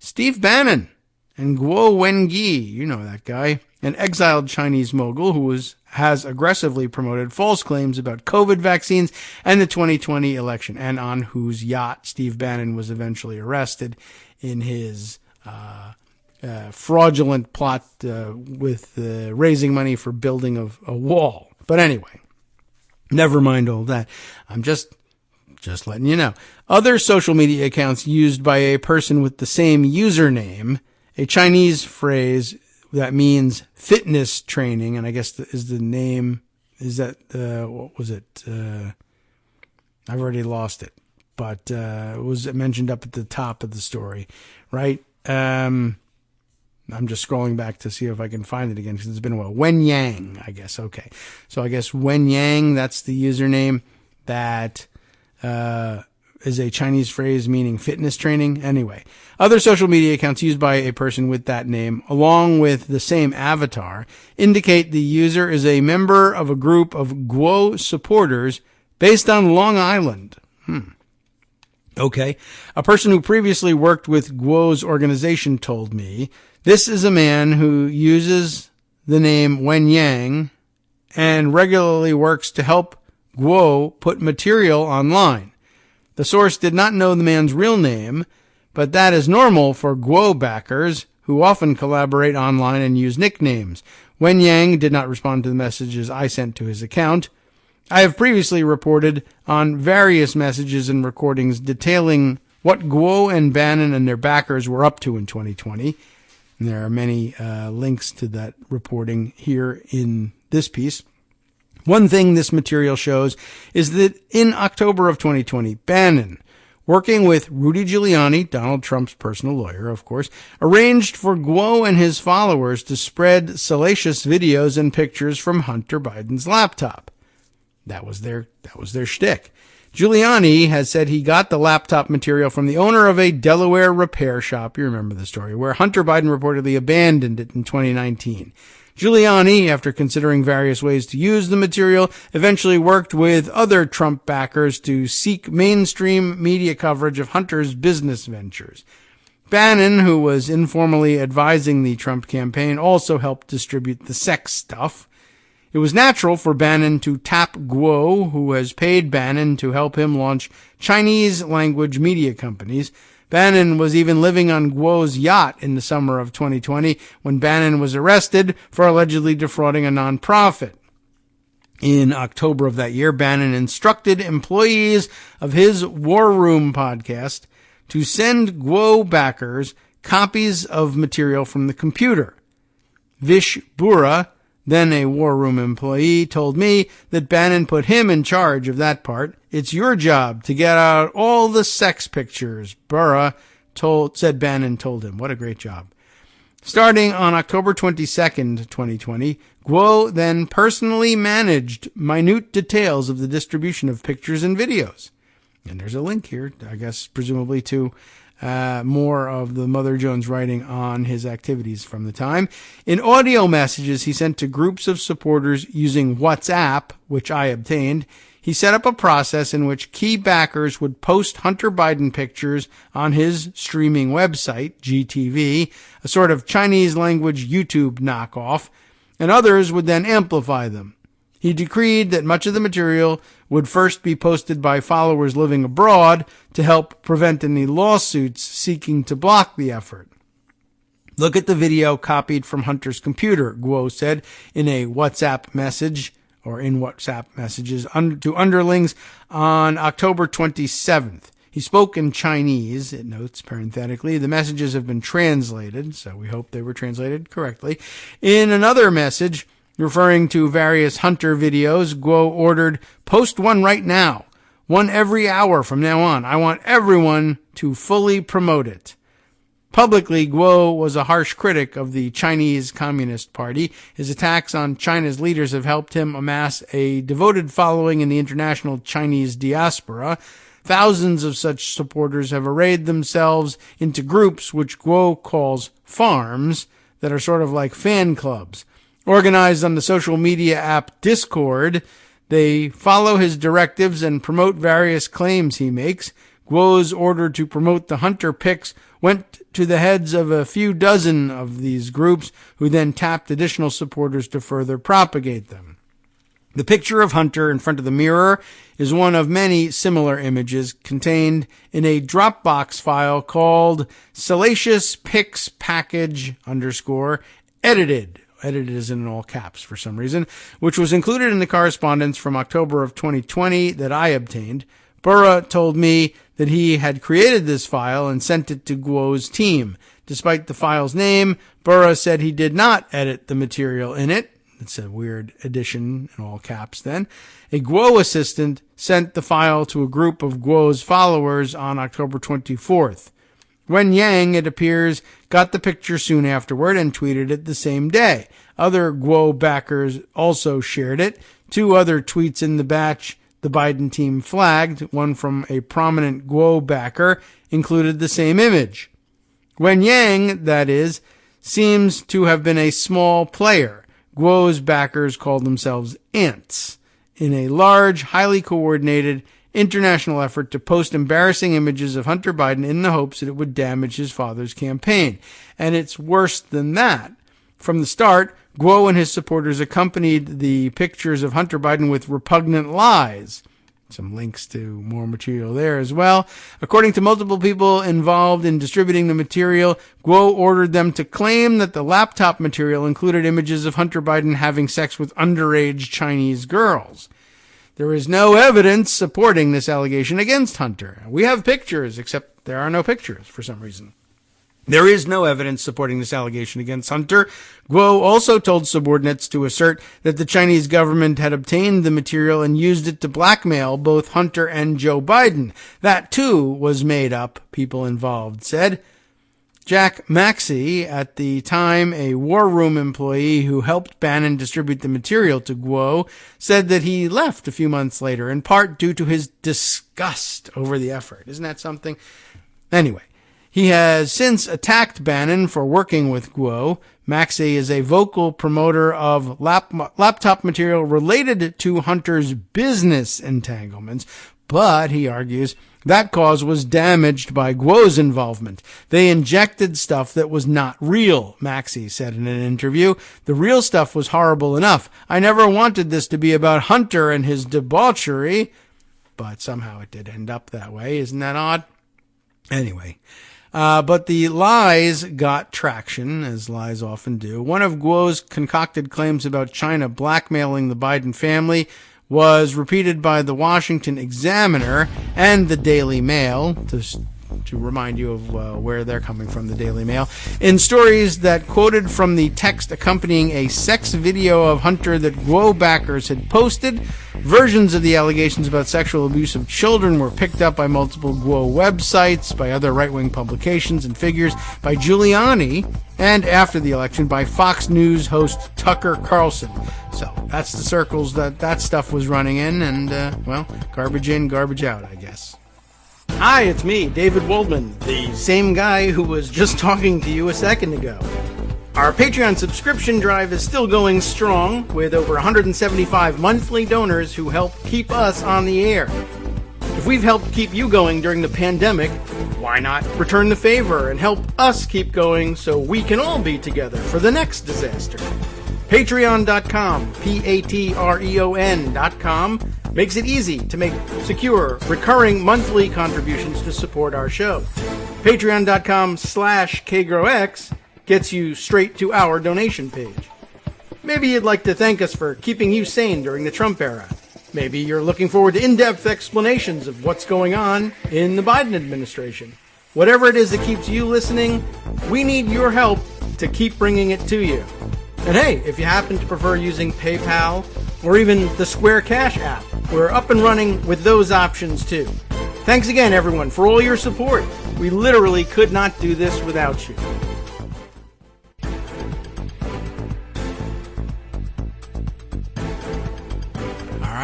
Steve Bannon and Guo Wenyi, you know that guy, an exiled Chinese mogul who has aggressively promoted false claims about COVID vaccines and the 2020 election, and on whose yacht Steve Bannon was eventually arrested in his fraudulent plot with raising money for building of a wall. But anyway, never mind all that. I'm just letting you know. Other social media accounts used by a person with the same username, a Chinese phrase that means fitness training, and I guess is the name, is that, what was it? I've already lost it, but it was mentioned up at the top of the story, right? I'm just scrolling back to see if I can find it again because it's been a while. Wen Yang, I guess. Okay. So I guess Wen Yang, that's the username that is a Chinese phrase meaning fitness training. Anyway, other social media accounts used by a person with that name, along with the same avatar, indicate the user is a member of a group of Guo supporters based on Long Island. Okay. A person who previously worked with Guo's organization told me, this is a man who uses the name Wen Yang and regularly works to help Guo put material online. The source did not know the man's real name, but that is normal for Guo backers who often collaborate online and use nicknames. Wen Yang did not respond to the messages I sent to his account. I have previously reported on various messages and recordings detailing what Guo and Bannon and their backers were up to in 2020. And there are many links to that reporting here in this piece. One thing this material shows is that in October of 2020, Bannon, working with Rudy Giuliani, Donald Trump's personal lawyer, of course, arranged for Guo and his followers to spread salacious videos and pictures from Hunter Biden's laptop. That was their shtick. Giuliani has said he got the laptop material from the owner of a Delaware repair shop, you remember the story, where Hunter Biden reportedly abandoned it in 2019. Giuliani, after considering various ways to use the material, eventually worked with other Trump backers to seek mainstream media coverage of Hunter's business ventures. Bannon, who was informally advising the Trump campaign, also helped distribute the sex stuff. It was natural for Bannon to tap Guo, who has paid Bannon to help him launch Chinese-language media companies. Bannon was even living on Guo's yacht in the summer of 2020 when Bannon was arrested for allegedly defrauding a nonprofit. In October of that year, Bannon instructed employees of his War Room podcast to send Guo backers copies of material from the computer. Vish Bura, then a War Room employee, told me that Bannon put him in charge of that part. It's your job to get out all the sex pictures, Bura said Bannon told him. What a great job. Starting on October 22nd, 2020, Guo then personally managed minute details of the distribution of pictures and videos. And there's a link here, I guess, presumably to more of the Mother Jones writing on his activities from the time. In audio messages he sent to groups of supporters using WhatsApp, which I obtained, he set up a process in which key backers would post Hunter Biden pictures on his streaming website, GTV, a sort of Chinese-language YouTube knockoff, and others would then amplify them. He decreed that much of the material would first be posted by followers living abroad to help prevent any lawsuits seeking to block the effort. Look at the video copied from Hunter's computer, Guo said in a WhatsApp message, or in WhatsApp messages to underlings on October 27th. He spoke in Chinese, it notes parenthetically. The messages have been translated, so we hope they were translated correctly. In another message, referring to various Hunter videos, Guo ordered, "Post one right now. One every hour from now on. I want everyone to fully promote it." Publicly, Guo was a harsh critic of the Chinese Communist Party. His attacks on China's leaders have helped him amass a devoted following in the international Chinese diaspora. Thousands of such supporters have arrayed themselves into groups which Guo calls farms that are sort of like fan clubs. Organized on the social media app Discord, they follow his directives and promote various claims he makes. Guo's order to promote the Hunter pics went to the heads of a few dozen of these groups, who then tapped additional supporters to further propagate them. The picture of Hunter in front of the mirror is one of many similar images contained in a Dropbox file called Salacious Pics Package _edited. Edited is in all caps for some reason, which was included in the correspondence from October of 2020 that I obtained. Bura told me that he had created this file and sent it to Guo's team. Despite the file's name, Bura said he did not edit the material in it. It's a weird addition in all caps then. A Guo assistant sent the file to a group of Guo's followers on October 24th. Wen Yang, it appears, got the picture soon afterward and tweeted it the same day. Other Guo backers also shared it. Two other tweets in the batch the Biden team flagged, one from a prominent Guo backer, included the same image. Wen Yang, that is, seems to have been a small player. Guo's backers called themselves ants, in a large, highly coordinated international effort to post embarrassing images of Hunter Biden in the hopes that it would damage his father's campaign. And it's worse than that. From the start, Guo and his supporters accompanied the pictures of Hunter Biden with repugnant lies. Some links to more material there as well. According to multiple people involved in distributing the material, Guo ordered them to claim that the laptop material included images of Hunter Biden having sex with underage Chinese girls. There is no evidence supporting this allegation against Hunter. We have pictures, except there are no pictures for some reason. There is no evidence supporting this allegation against Hunter. Guo also told subordinates to assert that the Chinese government had obtained the material and used it to blackmail both Hunter and Joe Biden. That, too, was made up, people involved said. Jack Maxey, at the time a War Room employee who helped Bannon distribute the material to Guo, said that he left a few months later, in part due to his disgust over the effort. Isn't that something? Anyway, he has since attacked Bannon for working with Guo. Maxey is a vocal promoter of laptop material related to Hunter's business entanglements, but he argues That cause was damaged by Guo's involvement. They injected stuff that was not real, Maxey said in an interview. The real stuff was horrible enough. I never wanted this to be about Hunter and his debauchery, but somehow it did end up that way. Isn't that odd? Anyway, but the lies got traction, as lies often do. One of Guo's concocted claims about China blackmailing the Biden family was repeated by the Washington Examiner and the Daily Mail, to remind you of where they're coming from, the Daily Mail, in stories that quoted from the text accompanying a sex video of Hunter that Guo backers had posted. Versions of the allegations about sexual abuse of children were picked up by multiple Guo websites, by other right-wing publications and figures, by Giuliani, and after the election by Fox News host Tucker Carlson. So that's the circles that stuff was running in, and, well, garbage in, garbage out, I guess. Hi, it's me, David Waldman, the same guy who was just talking to you a second ago. Our Patreon subscription drive is still going strong, with over 175 monthly donors who help keep us on the air. If we've helped keep you going during the pandemic, why not return the favor and help us keep going so we can all be together for the next disaster? Patreon.com, Patreon.com, makes it easy to make secure, recurring monthly contributions to support our show. Patreon.com/KagroX gets you straight to our donation page. Maybe you'd like to thank us for keeping you sane during the Trump era. Maybe you're looking forward to in-depth explanations of what's going on in the Biden administration. Whatever it is that keeps you listening, we need your help to keep bringing it to you. And hey, if you happen to prefer using PayPal or even the Square Cash app, we're up and running with those options too. Thanks again, everyone, for all your support. We literally could not do this without you.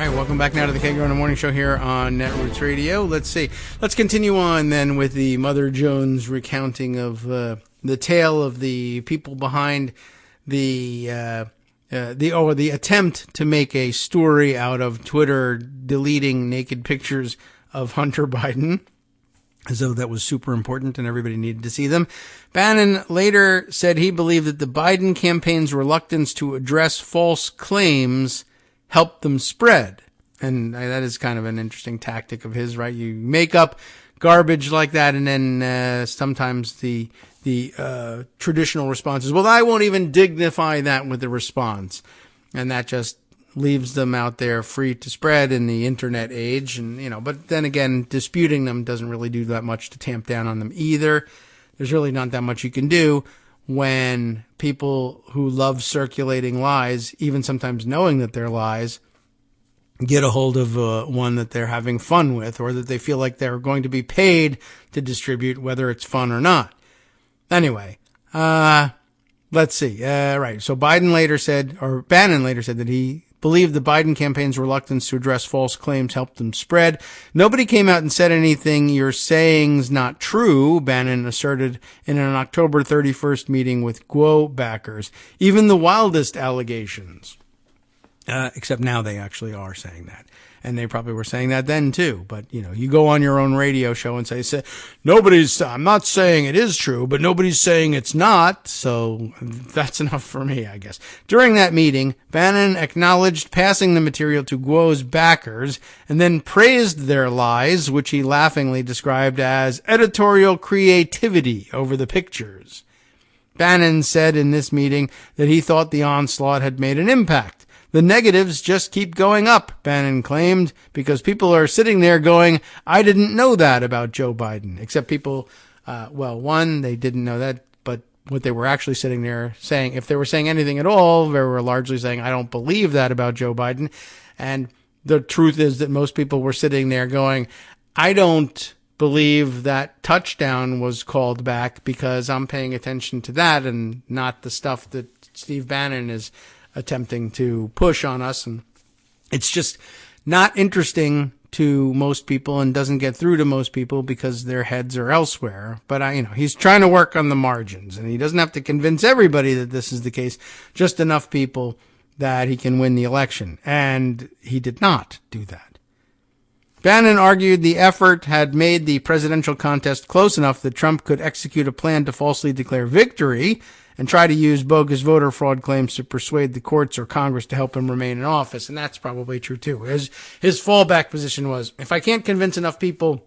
Welcome back now to the Kagro in the Morning Show here on Netroots Radio. Let's see. Let's continue on then with the Mother Jones recounting of the tale of the people behind the attempt to make a story out of Twitter deleting naked pictures of Hunter Biden, as though that was super important and everybody needed to see them. Bannon later said he believed that the Biden campaign's reluctance to address false claims helped them spread. And that is kind of an interesting tactic of his, right? You make up garbage like that, and then sometimes the traditional response is, well, I won't even dignify that with a response. And that just leaves them out there free to spread in the internet age. And, but then again, disputing them doesn't really do that much to tamp down on them either. There's really not that much you can do when people who love circulating lies, even sometimes knowing that they're lies, get a hold of one that they're having fun with, or that they feel like they're going to be paid to distribute, whether it's fun or not. Anyway, let's see. Right. So Bannon later said that he believed the Biden campaign's reluctance to address false claims helped them spread. Nobody came out and said anything you're saying's not true, Bannon asserted in an October 31st meeting with Guo backers. Even the wildest allegations. Except now they actually are saying that. And they probably were saying that then too. But, you go on your own radio show and say, I'm not saying it is true, but nobody's saying it's not. So that's enough for me, I guess. During that meeting, Bannon acknowledged passing the material to Guo's backers and then praised their lies, which he laughingly described as editorial creativity over the pictures. Bannon said in this meeting that he thought the onslaught had made an impact. The negatives just keep going up, Bannon claimed, because people are sitting there going, I didn't know that about Joe Biden. Except people, one, they didn't know that, but what they were actually sitting there saying, if they were saying anything at all, they were largely saying, I don't believe that about Joe Biden. And the truth is that most people were sitting there going, I don't believe that touchdown was called back because I'm paying attention to that and not the stuff that Steve Bannon is attempting to push on us. And it's just not interesting to most people and doesn't get through to most people because their heads are elsewhere. But he's trying to work on the margins, and he doesn't have to convince everybody that this is the case, just enough people that he can win the election. And he did not do that. Bannon argued the effort had made the presidential contest close enough that Trump could execute a plan to falsely declare victory and try to use bogus voter fraud claims to persuade the courts or Congress to help him remain in office. And that's probably true, too. His fallback position was, if I can't convince enough people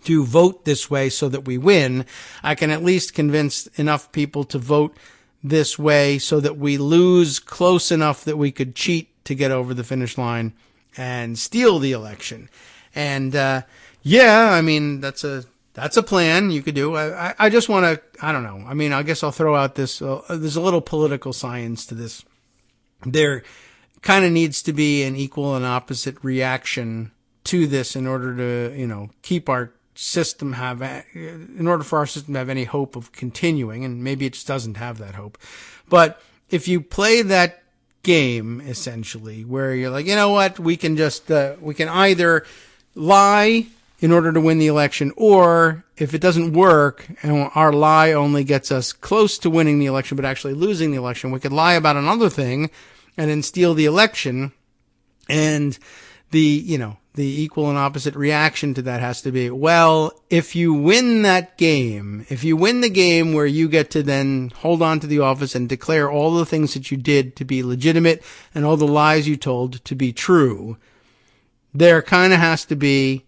to vote this way so that we win, I can at least convince enough people to vote this way so that we lose close enough that we could cheat to get over the finish line and steal the election. And, yeah, I mean, that's a plan you could do. I just want to, I don't know. I mean, I guess I'll throw out this, there's a little political science to this. There kind of needs to be an equal and opposite reaction to this in order to, keep our system in order for our system to have any hope of continuing. And maybe it just doesn't have that hope. But if you play that game, essentially, where you're like, you know what, we can either lie in order to win the election, or if it doesn't work and our lie only gets us close to winning the election but actually losing the election, we could lie about another thing and then steal the election. And the equal and opposite reaction to that has to be, well, if you win that game, if you win the game where you get to then hold on to the office and declare all the things that you did to be legitimate and all the lies you told to be true, there kind of has to be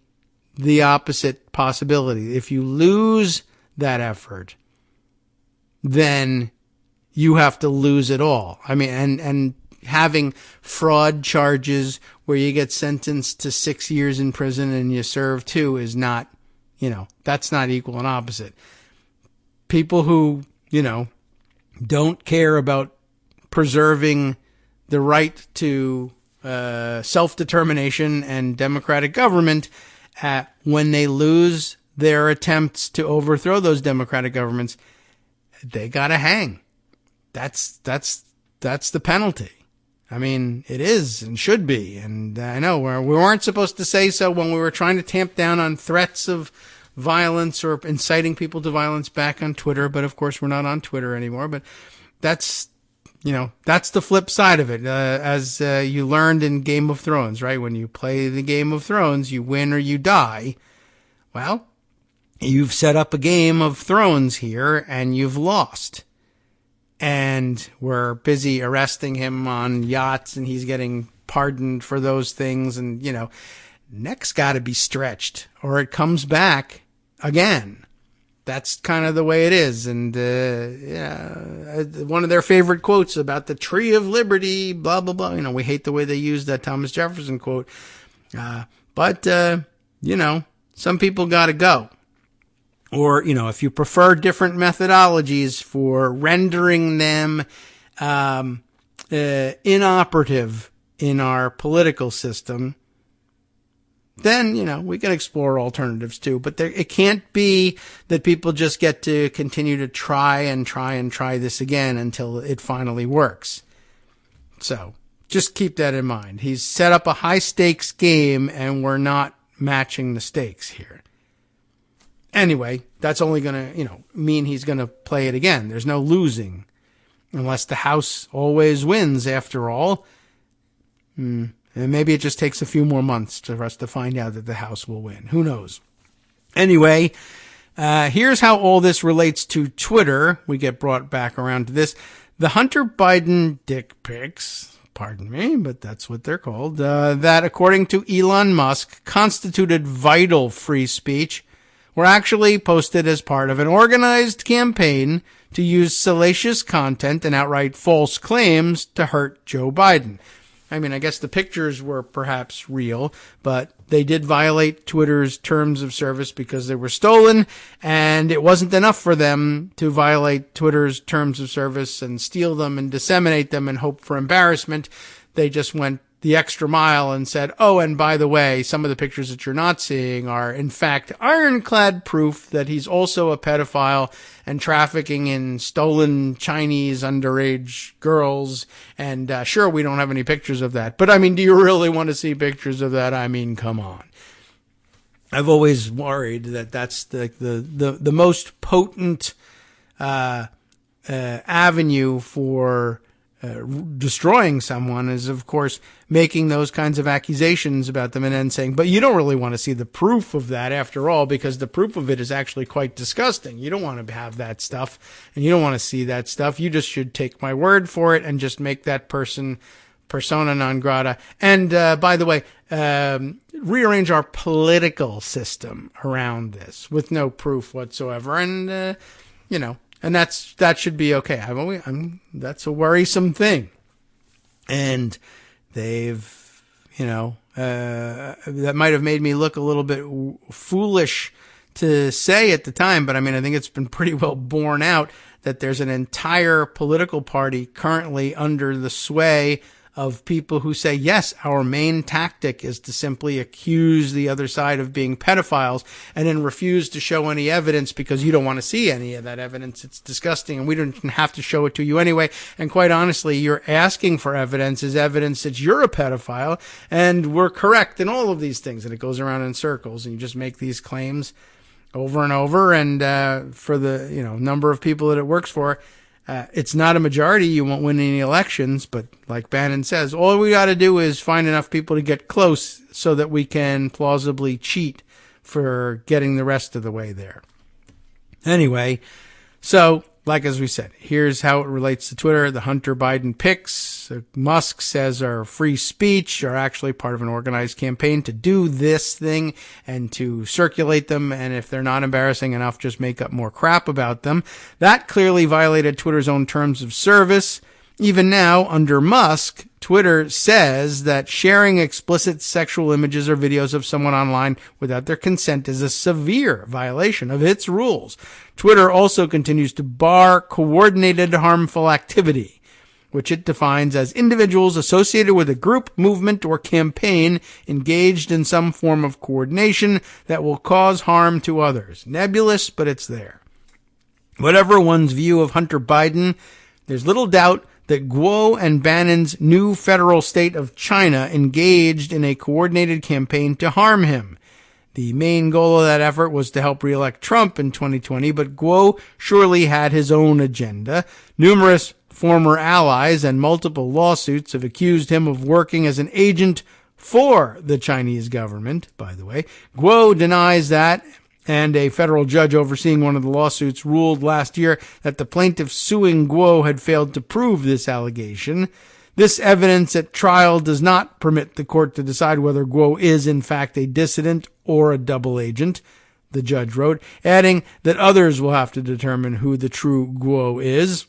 the opposite possibility. If you lose that effort, then you have to lose it all. I mean, and having fraud charges where you get sentenced to 6 years in prison and you serve 2 is not, that's not equal and opposite. People who, don't care about preserving the right to self-determination and democratic government, when they lose their attempts to overthrow those democratic governments, they gotta hang. That's the penalty. I mean, it is and should be. And I know we weren't supposed to say so when we were trying to tamp down on threats of violence or inciting people to violence back on Twitter. But of course, we're not on Twitter anymore. But that's the flip side of it. As you learned in Game of Thrones, right? When you play the Game of Thrones, you win or you die. Well, you've set up a Game of Thrones here and you've lost. And we're busy arresting him on yachts and he's getting pardoned for those things. And, neck's got to be stretched or it comes back again. That's kind of the way it is. And, one of their favorite quotes about the Tree of Liberty, blah, blah, blah. We hate the way they use that Thomas Jefferson quote. But some people got to go. Or, if you prefer different methodologies for rendering them inoperative in our political system, then, we can explore alternatives too. But it can't be that people just get to continue to try this again until it finally works. So just keep that in mind. He's set up a high stakes game and we're not matching the stakes here. Anyway, that's only going to, mean he's going to play it again. There's no losing unless the House always wins after all. And maybe it just takes a few more months for us to find out that the House will win. Who knows? Anyway, here's how all this relates to Twitter. We get brought back around to this. The Hunter Biden dick pics, pardon me, but that's what they're called, that according to Elon Musk constituted vital free speech, were actually posted as part of an organized campaign to use salacious content and outright false claims to hurt Joe Biden. I mean, I guess the pictures were perhaps real, but they did violate Twitter's terms of service because they were stolen, and it wasn't enough for them to violate Twitter's terms of service and steal them and disseminate them and hope for embarrassment. They just went the extra mile and said, oh, and by the way, some of the pictures that you're not seeing are, in fact, ironclad proof that he's also a pedophile and trafficking in stolen Chinese underage girls. And sure, we don't have any pictures of that. But, I mean, do you really want to see pictures of that? I mean, come on. I've always worried that that's the most potent avenue for destroying someone is, of course, making those kinds of accusations about them and then saying, but you don't really want to see the proof of that after all, because the proof of it is actually quite disgusting. You don't want to have that stuff, and you don't want to see that stuff. You just should take my word for it and just make that person persona non grata. And by the way, rearrange our political system around this with no proof whatsoever. And, and that should be okay. That's a worrisome thing. And they've, that might have made me look a little bit foolish to say at the time, but I think it's been pretty well borne out that there's an entire political party currently under the sway of people who say, yes, our main tactic is to simply accuse the other side of being pedophiles and then refuse to show any evidence because you don't want to see any of that evidence. It's disgusting, and we don't have to show it to you anyway. And quite honestly, you're asking for evidence as evidence that you're a pedophile, and we're correct in all of these things. And it goes around in circles, and you just make these claims over and over. And for the number of people that it works for, it's not a majority. You won't win any elections, but like Bannon says, all we got to do is find enough people to get close so that we can plausibly cheat for getting the rest of the way there. Anyway, so as we said, here's how it relates to Twitter. The Hunter Biden pics, Musk says, are free speech, are actually part of an organized campaign to do this thing and to circulate them. And if they're not embarrassing enough, just make up more crap about them. That clearly violated Twitter's own terms of service. Even now, under Musk, Twitter says that sharing explicit sexual images or videos of someone online without their consent is a severe violation of its rules. Twitter also continues to bar coordinated harmful activity, which it defines as individuals associated with a group, movement, or campaign engaged in some form of coordination that will cause harm to others. Nebulous, but it's there. Whatever one's view of Hunter Biden, there's little doubt that Guo and Bannon's new federal state of China engaged in a coordinated campaign to harm him. The main goal of that effort was to help re-elect Trump in 2020, but Guo surely had his own agenda. Numerous former allies and multiple lawsuits have accused him of working as an agent for the Chinese government, by the way. Guo denies that, and a federal judge overseeing one of the lawsuits ruled last year that the plaintiff suing Guo had failed to prove this allegation. This evidence at trial does not permit the court to decide whether Guo is in fact a dissident or a double agent, the judge wrote, adding that others will have to determine who the true Guo is.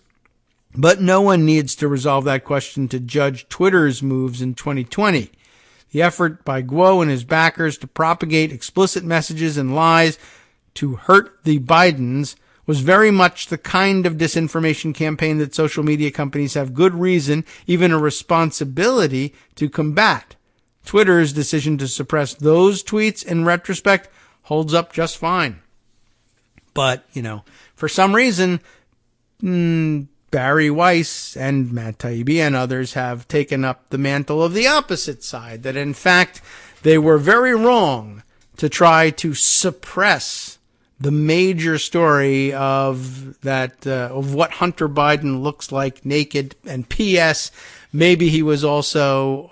But no one needs to resolve that question to judge Twitter's moves in 2020. The effort by Guo and his backers to propagate explicit messages and lies to hurt the Bidens was very much the kind of disinformation campaign that social media companies have good reason, even a responsibility, to combat. Twitter's decision to suppress those tweets, in retrospect, holds up just fine. But, for some reason, Barry Weiss and Matt Taibbi and others have taken up the mantle of the opposite side, that in fact they were very wrong to try to suppress the major story of what Hunter Biden looks like naked, and P.S. maybe he was also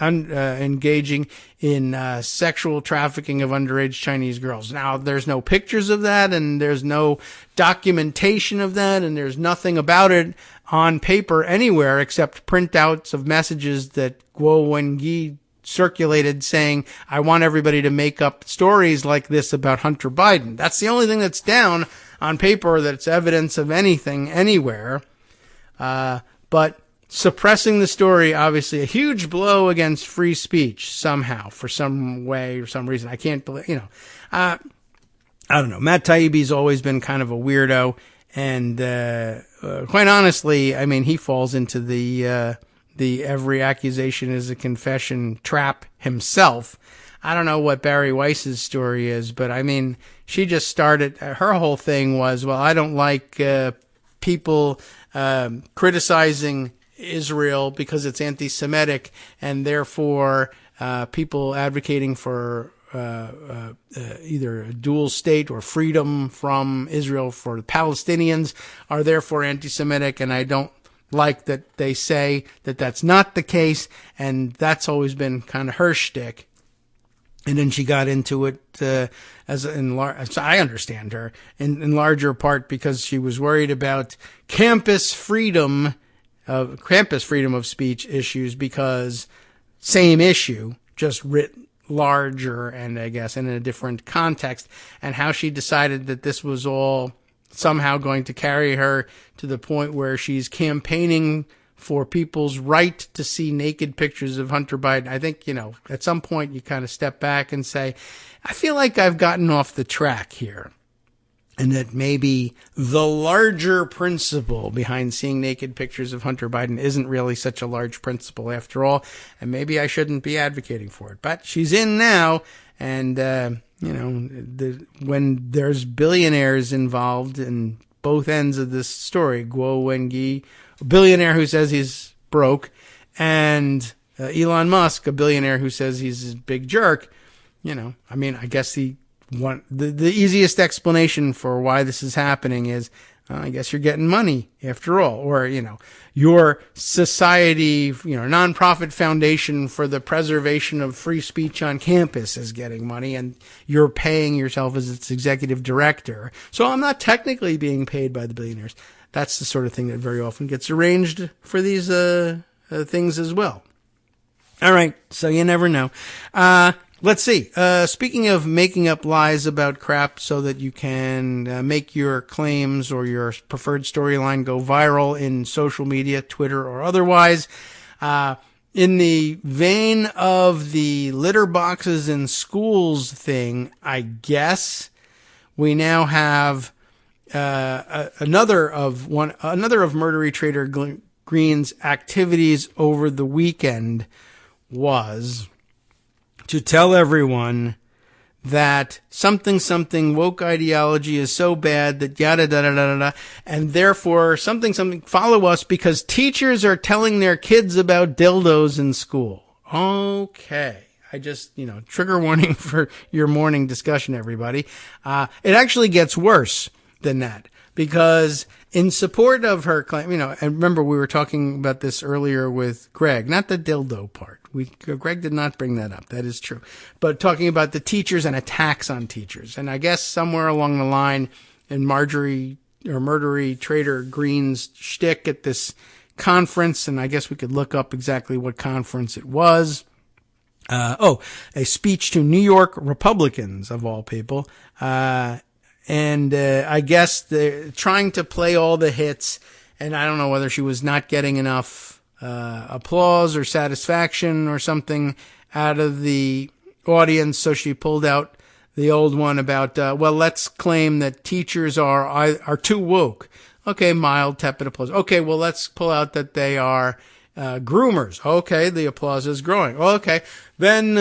engaging in sexual trafficking of underage Chinese girls. Now, there's no pictures of that, and there's no documentation of that, and there's nothing about it on paper anywhere except printouts of messages that Guo Wenyi circulated saying, I want everybody to make up stories like this about Hunter Biden. That's the only thing that's down on paper that's evidence of anything anywhere. But suppressing the story, obviously a huge blow against free speech somehow, for some way or some reason. I can't believe, I don't know. Matt Taibbi's always been kind of a weirdo, and quite honestly, he falls into the every accusation is a confession trap himself. I don't know what Barry Weiss's story is, but she just started, her whole thing was, well, I don't like people criticizing Israel because it's anti-Semitic, and therefore people advocating for either a dual state or freedom from Israel for the Palestinians are therefore anti-Semitic, and I don't like that they say that that's not the case, and that's always been kind of her shtick. And then she got into it as I understand her in larger part because she was worried about campus freedom of speech issues, because same issue, just writ larger and I guess in a different context, and how she decided that this was all somehow going to carry her to the point where she's campaigning for people's right to see naked pictures of Hunter Biden. I think, at some point you kind of step back and say, I feel like I've gotten off the track here. And that maybe the larger principle behind seeing naked pictures of Hunter Biden isn't really such a large principle after all. And maybe I shouldn't be advocating for it. But she's in now. And, when there's billionaires involved in both ends of this story, Guo Wengi, a billionaire who says he's broke, and Elon Musk, a billionaire who says he's a big jerk, I guess the easiest explanation for why this is happening is, I guess you're getting money after all, or, your society, nonprofit foundation for the preservation of free speech on campus is getting money, and you're paying yourself as its executive director. So I'm not technically being paid by the billionaires. That's the sort of thing that very often gets arranged for these things as well. All right, so you never know. Let's see. Speaking of making up lies about crap so that you can make your claims or your preferred storyline go viral in social media, Twitter or otherwise, in the vein of the litter boxes in schools thing, I guess we now have another of Murdery Trader Green's activities over the weekend was to tell everyone that something woke ideology is so bad that yada da da da da, and therefore something follow us because teachers are telling their kids about dildos in school. Okay. I just, trigger warning for your morning discussion, everybody. It actually gets worse than that, because in support of her claim, and remember we were talking about this earlier with Greg, not the dildo part. Greg did not bring that up. That is true. But talking about the teachers and attacks on teachers. And I guess somewhere along the line in Murdery Trader Green's shtick at this conference, and I guess we could look up exactly what conference it was. A speech to New York Republicans, of all people. And I guess they're trying to play all the hits, and I don't know whether she was not getting enough applause or satisfaction or something out of the audience, so she pulled out the old one about, let's claim that teachers are too woke. Okay, mild, tepid applause. Okay, well, let's pull out that they are groomers. Okay, the applause is growing. Okay, then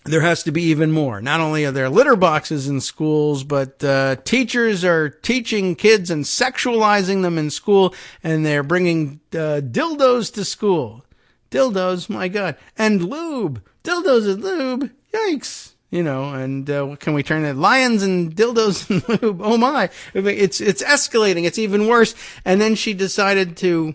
there has to be even more. Not only are there litter boxes in schools, but teachers are teaching kids and sexualizing them in school, and they're bringing dildos to school. Dildos, my God. And lube. Dildos and lube. Yikes. And what can we turn it? Lions and dildos and lube. Oh, my. It's escalating. It's even worse. And then she decided to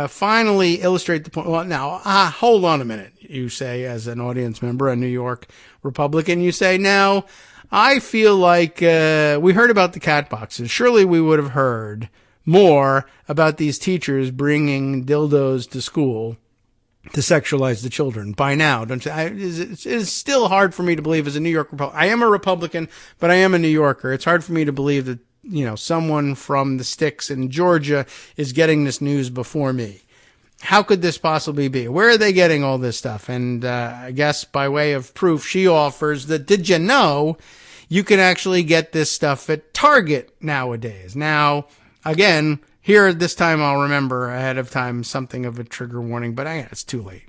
finally illustrate the point. Well, now, hold on a minute, you say, as an audience member, a New York Republican. You say, now, I feel like we heard about the cat boxes. Surely we would have heard more about these teachers bringing dildos to school to sexualize the children by now, don't you? It is still hard for me to believe as a New York Republican. I am a Republican, but I am a New Yorker. It's hard for me to believe that someone from the sticks in Georgia is getting this news before me. How could this possibly be? Where are they getting all this stuff? And I guess by way of proof, she offers that, did you know you can actually get this stuff at Target nowadays? Now, again, here this time I'll remember ahead of time something of a trigger warning, but it's too late,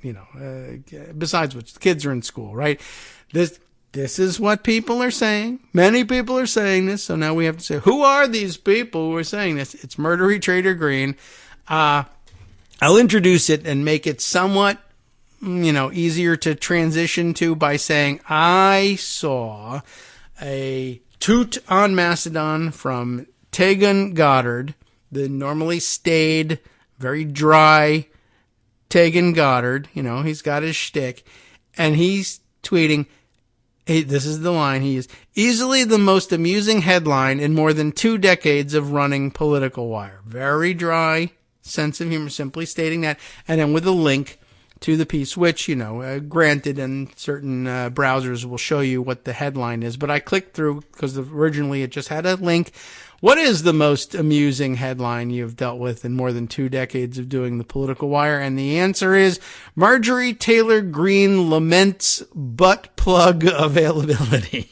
besides which, the kids are in school, right? This is what people are saying. Many people are saying this, so now we have to say, who are these people who are saying this? It's Murdery Trader Green. I'll introduce it and make it somewhat, easier to transition to by saying I saw a toot on Mastodon from Tegan Goddard, the normally staid very dry Tegan Goddard. You know, he's got his shtick. And he's tweeting, hey, this is the line he used, easily the most amusing headline in more than 2 decades of running Political Wire. Very dry sense of humor, simply stating that. And then with a link to the piece, which, you know, granted, and certain browsers will show you what the headline is. But I clicked through because originally it just had a link. What is the most amusing headline you've dealt with in more than 2 decades of doing the Political Wire? And the answer is Marjorie Taylor Greene laments butt plug availability.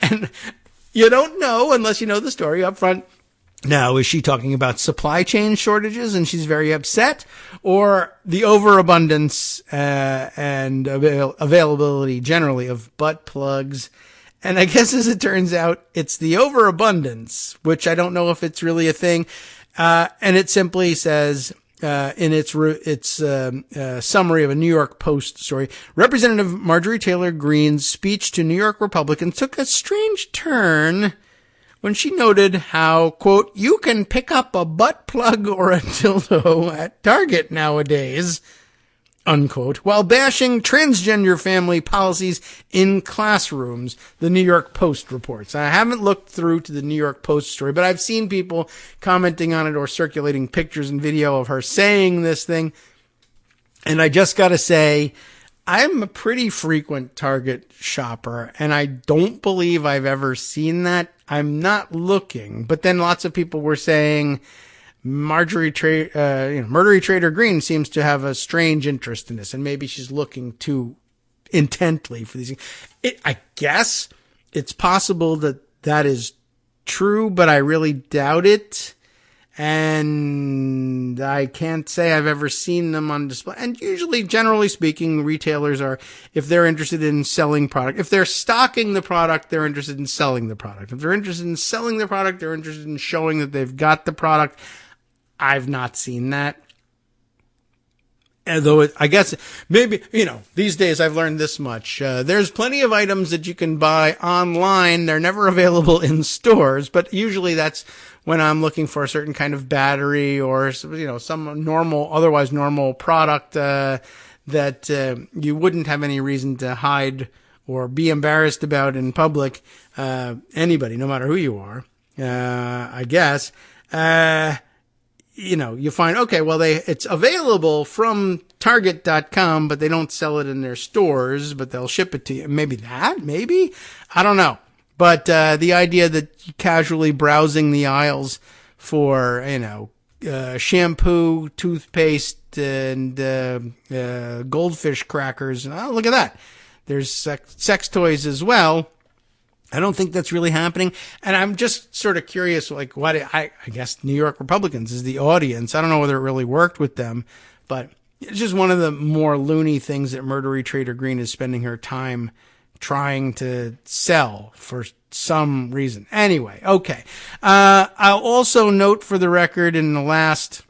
And you don't know unless you know the story up front. Now, is she talking about supply chain shortages and she's very upset, or the overabundance and availability generally of butt plugs? And I guess as it turns out, it's the overabundance, which I don't know if it's really a thing. And it simply says, in its summary of a New York Post story, Representative Marjorie Taylor Greene's speech to New York Republicans took a strange turn when she noted how, quote, you can pick up a butt plug or a dildo at Target nowadays, unquote, while bashing transgender family policies in classrooms, the New York Post reports. I haven't looked through to the New York Post story, but I've seen people commenting on it or circulating pictures and video of her saying this thing. And I just got to say, I'm a pretty frequent Target shopper, and I don't believe I've ever seen that. I'm not looking, but then lots of people were saying Marjorie Taylor Greene seems to have a strange interest in this, and maybe she's looking too intently for these things. I guess it's possible that that is true, but I really doubt it. And I can't say I've ever seen them on display. And usually, generally speaking, retailers are, if they're interested in selling product, if they're stocking the product, they're interested in selling the product. If they're interested in selling the product, they're interested in showing that they've got the product. I've not seen that. Although I guess maybe, you know, these days I've learned this much. There's plenty of items that you can buy online. They're never available in stores, but usually that's when I'm looking for a certain kind of battery or, you know, some otherwise normal product, that you wouldn't have any reason to hide or be embarrassed about in public. Anybody, no matter who you are, I guess. You know, you find, okay, well, it's available from Target.com, but they don't sell it in their stores, but they'll ship it to you. Maybe I don't know. But, the idea that you're casually browsing the aisles for, you know, shampoo, toothpaste, and, goldfish crackers. Oh, look at that. There's sex toys as well. I don't think that's really happening. And I'm just sort of curious, like, what I guess New York Republicans is the audience. I don't know whether it really worked with them, but it's just one of the more loony things that Marjorie Taylor Greene is spending her time trying to sell for some reason. Anyway, okay. I'll also note for the record in the last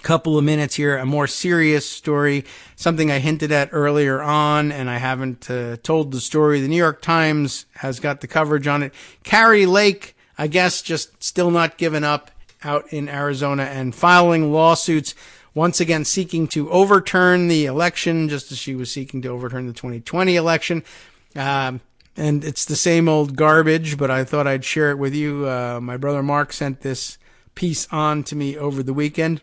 couple of minutes here, a more serious story, something I hinted at earlier on, and I haven't told the story. The New York Times has got the coverage on it. Kari Lake, I guess, just still not giving up out in Arizona and filing lawsuits, once again seeking to overturn the election, just as she was seeking to overturn the 2020 election. And it's the same old garbage, but I thought I'd share it with you. My brother Mark sent this piece on to me over the weekend.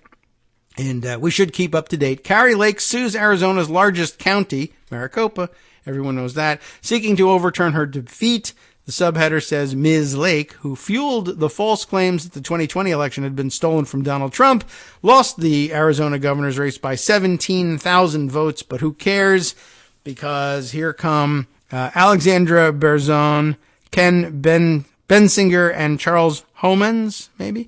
And we should keep up to date. Kari Lake sues Arizona's largest county, Maricopa. Everyone knows that. Seeking to overturn her defeat. The subheader says Ms. Lake, who fueled the false claims that the 2020 election had been stolen from Donald Trump, lost the Arizona governor's race by 17,000 votes. But who cares? Because here come Alexandra Berzon, Ken Bensinger, and Charles Homans, maybe,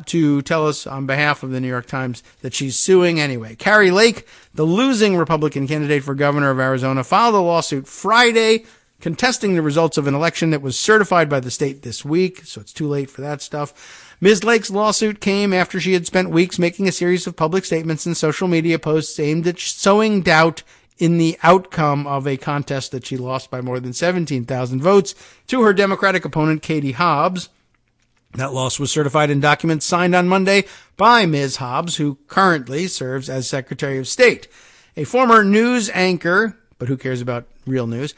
to tell us on behalf of the New York Times that she's suing anyway. Kari Lake, the losing Republican candidate for governor of Arizona, filed a lawsuit Friday contesting the results of an election that was certified by the state this week, so it's too late for that stuff. Ms. Lake's lawsuit came after she had spent weeks making a series of public statements and social media posts aimed at sowing doubt in the outcome of a contest that she lost by more than 17,000 votes to her Democratic opponent, Katie Hobbs. That loss was certified in documents signed on Monday by Ms. Hobbs, who currently serves as Secretary of State. A former news anchor, but who cares about real news,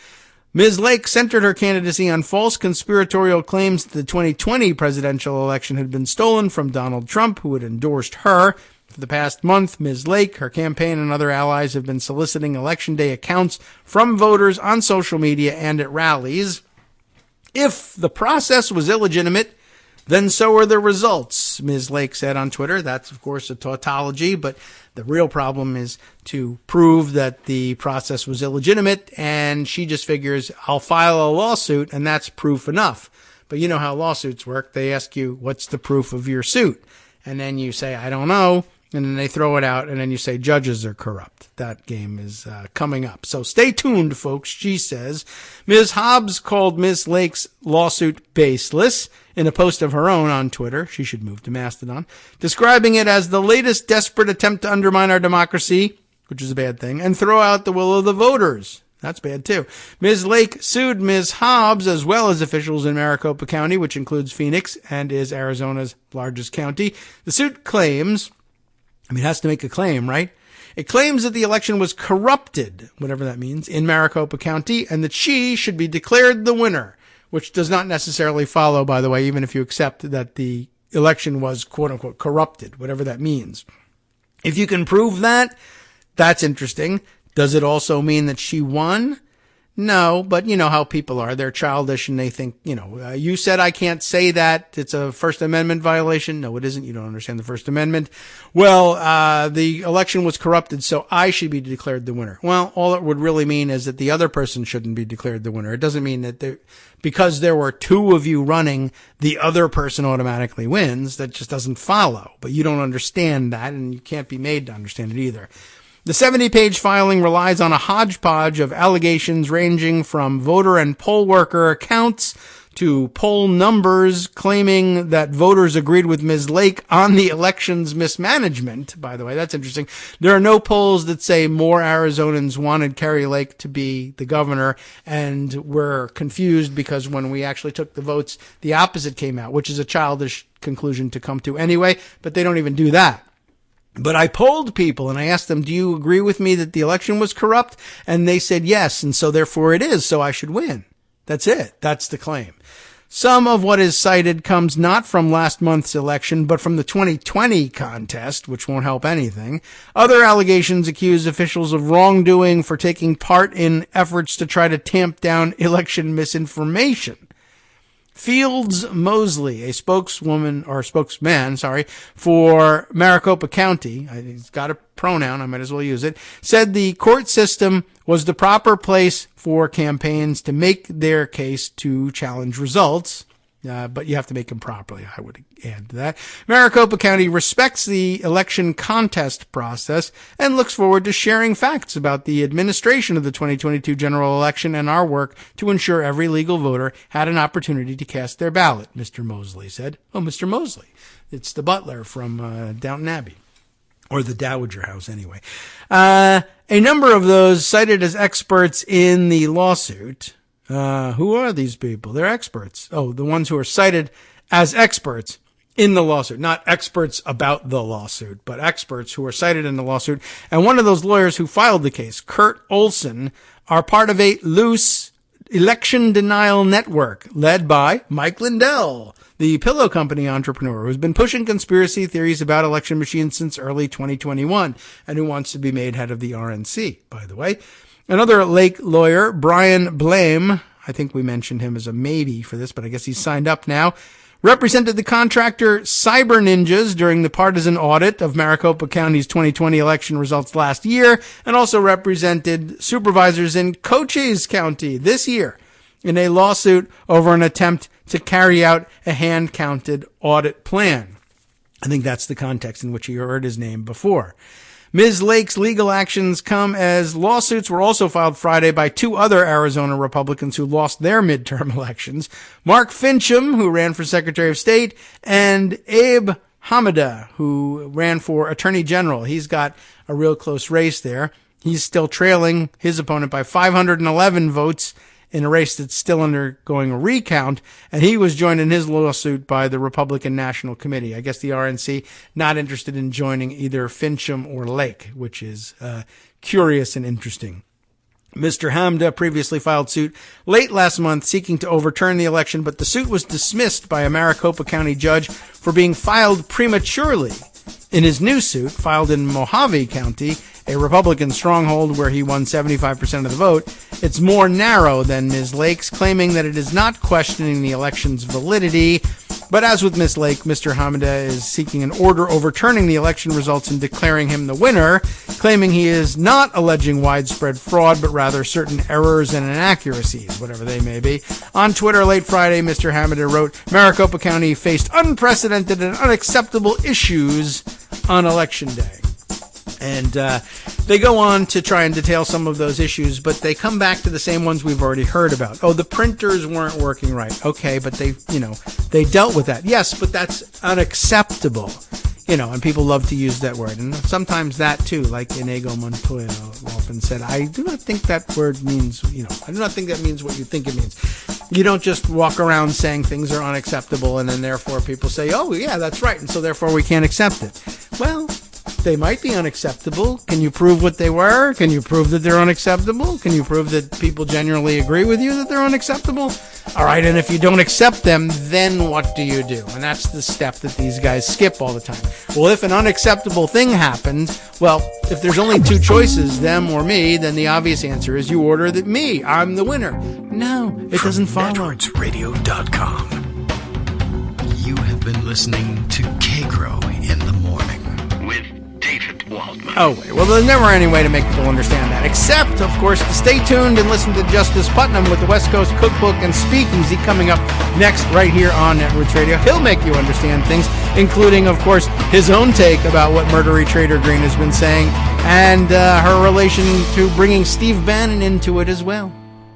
Ms. Lake centered her candidacy on false conspiratorial claims that the 2020 presidential election had been stolen from Donald Trump, who had endorsed her. For the past month, Ms. Lake, her campaign, and other allies have been soliciting Election Day accounts from voters on social media and at rallies. If the process was illegitimate, then so are the results, Ms. Lake said on Twitter. That's, of course, a tautology, but the real problem is to prove that the process was illegitimate, and she just figures, I'll file a lawsuit, and that's proof enough. But you know how lawsuits work. They ask you, what's the proof of your suit? And then you say, I don't know. And then they throw it out, and then you say judges are corrupt. That game is coming up. So stay tuned, folks, she says. Ms. Hobbs called Ms. Lake's lawsuit baseless in a post of her own on Twitter. She should move to Mastodon, describing it as the latest desperate attempt to undermine our democracy, which is a bad thing, and throw out the will of the voters. That's bad, too. Ms. Lake sued Ms. Hobbs as well as officials in Maricopa County, which includes Phoenix and is Arizona's largest county. The suit claims... it has to make a claim, right? It claims that the election was corrupted, whatever that means, in Maricopa County, and that she should be declared the winner, which does not necessarily follow, by the way, even if you accept that the election was, quote-unquote, corrupted, whatever that means. If you can prove that, that's interesting. Does it also mean that she won? No, but you know how people are. They're childish and they think, you said I can't say that. It's a First Amendment violation. No, it isn't. You don't understand the First Amendment. Well, the election was corrupted, so I should be declared the winner. Well, all it would really mean is that the other person shouldn't be declared the winner. It doesn't mean that because there were two of you running, the other person automatically wins. That just doesn't follow. But you don't understand that, and you can't be made to understand it either. The 70-page filing relies on a hodgepodge of allegations ranging from voter and poll worker accounts to poll numbers claiming that voters agreed with Ms. Lake on the election's mismanagement. By the way, that's interesting. There are no polls that say more Arizonans wanted Kari Lake to be the governor and were confused because when we actually took the votes, the opposite came out, which is a childish conclusion to come to anyway, but they don't even do that. But I polled people and I asked them, do you agree with me that the election was corrupt? And they said yes, and so therefore it is, so I should win. That's it. That's the claim. Some of what is cited comes not from last month's election, but from the 2020 contest, which won't help anything. Other allegations accuse officials of wrongdoing for taking part in efforts to try to tamp down election misinformation. Fields Mosley, a spokesman for Maricopa County, he's got a pronoun, I might as well use it, said the court system was the proper place for campaigns to make their case to challenge results. But you have to make them properly, I would add to that. Maricopa County respects the election contest process and looks forward to sharing facts about the administration of the 2022 general election and our work to ensure every legal voter had an opportunity to cast their ballot, Mr. Mosley said. Oh, Mr. Mosley. It's the butler from Downton Abbey. Or the Dowager House, anyway. A number of those cited as experts in the lawsuit. Who are these people? They're experts. Oh, the ones who are cited as experts in the lawsuit. Not experts about the lawsuit, but experts who are cited in the lawsuit. And one of those lawyers who filed the case, Kurt Olson, are part of a loose election denial network led by Mike Lindell, the pillow company entrepreneur who's been pushing conspiracy theories about election machines since early 2021 and who wants to be made head of the RNC, by the way. Another Lake lawyer, Brian Blame, I think we mentioned him as a maybe for this, but I guess he's signed up now, represented the contractor Cyber Ninjas during the partisan audit of Maricopa County's 2020 election results last year, and also represented supervisors in Cochise County this year in a lawsuit over an attempt to carry out a hand-counted audit plan. I think that's the context in which you heard his name before. Ms. Lake's legal actions come as lawsuits were also filed Friday by two other Arizona Republicans who lost their midterm elections, Mark Fincham, who ran for Secretary of State, and Abe Hamada, who ran for Attorney General. He's got a real close race there. He's still trailing his opponent by 511 votes, in a race that's still undergoing a recount, and he was joined in his lawsuit by the Republican National Committee. I guess the RNC not interested in joining either Fincham or Lake, which is curious and interesting. Mr. Hamda previously filed suit late last month seeking to overturn the election, but the suit was dismissed by a Maricopa County judge for being filed prematurely. In his new suit, filed in Mojave County, a Republican stronghold where he won 75% of the vote, it's more narrow than Ms. Lake's, claiming that it is not questioning the election's validity. But as with Ms. Lake, Mr. Hamada is seeking an order overturning the election results and declaring him the winner, claiming he is not alleging widespread fraud, but rather certain errors and inaccuracies, whatever they may be. On Twitter late Friday, Mr. Hamada wrote, Maricopa County faced unprecedented and unacceptable issues on Election Day. And they go on to try and detail some of those issues, but they come back to the same ones we've already heard about. Oh, the printers weren't working right. Okay, but they dealt with that. Yes, but that's unacceptable. And people love to use that word. And sometimes that too, like Inigo Montoya often said, I do not think that word means, I do not think that means what you think it means. You don't just walk around saying things are unacceptable and then therefore people say, oh yeah, that's right. And so therefore we can't accept it. Well, they might be unacceptable. Can you prove what they were? Can you prove that they're unacceptable? Can you prove that people generally agree with you that they're unacceptable? All right, and if you don't accept them, then what do you do? And that's the step that these guys skip all the time. Well, if an unacceptable thing happens, well, if there's only two choices, them or me, then the obvious answer is you order that me. I'm the winner. No, it doesn't follow. NetworksRadio.com. You have been listening to Kagro in the morning with David Waldman. Oh, wait. Well, there's never any way to make people understand that, except, of course, to stay tuned and listen to Justice Putnam with the West Coast Cookbook and Speakeasy coming up next right here on Networks Radio. He'll make you understand things, including, of course, his own take about what Murdery Trader Green has been saying and her relation to bringing Steve Bannon into it as well.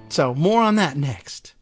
So, more on that next.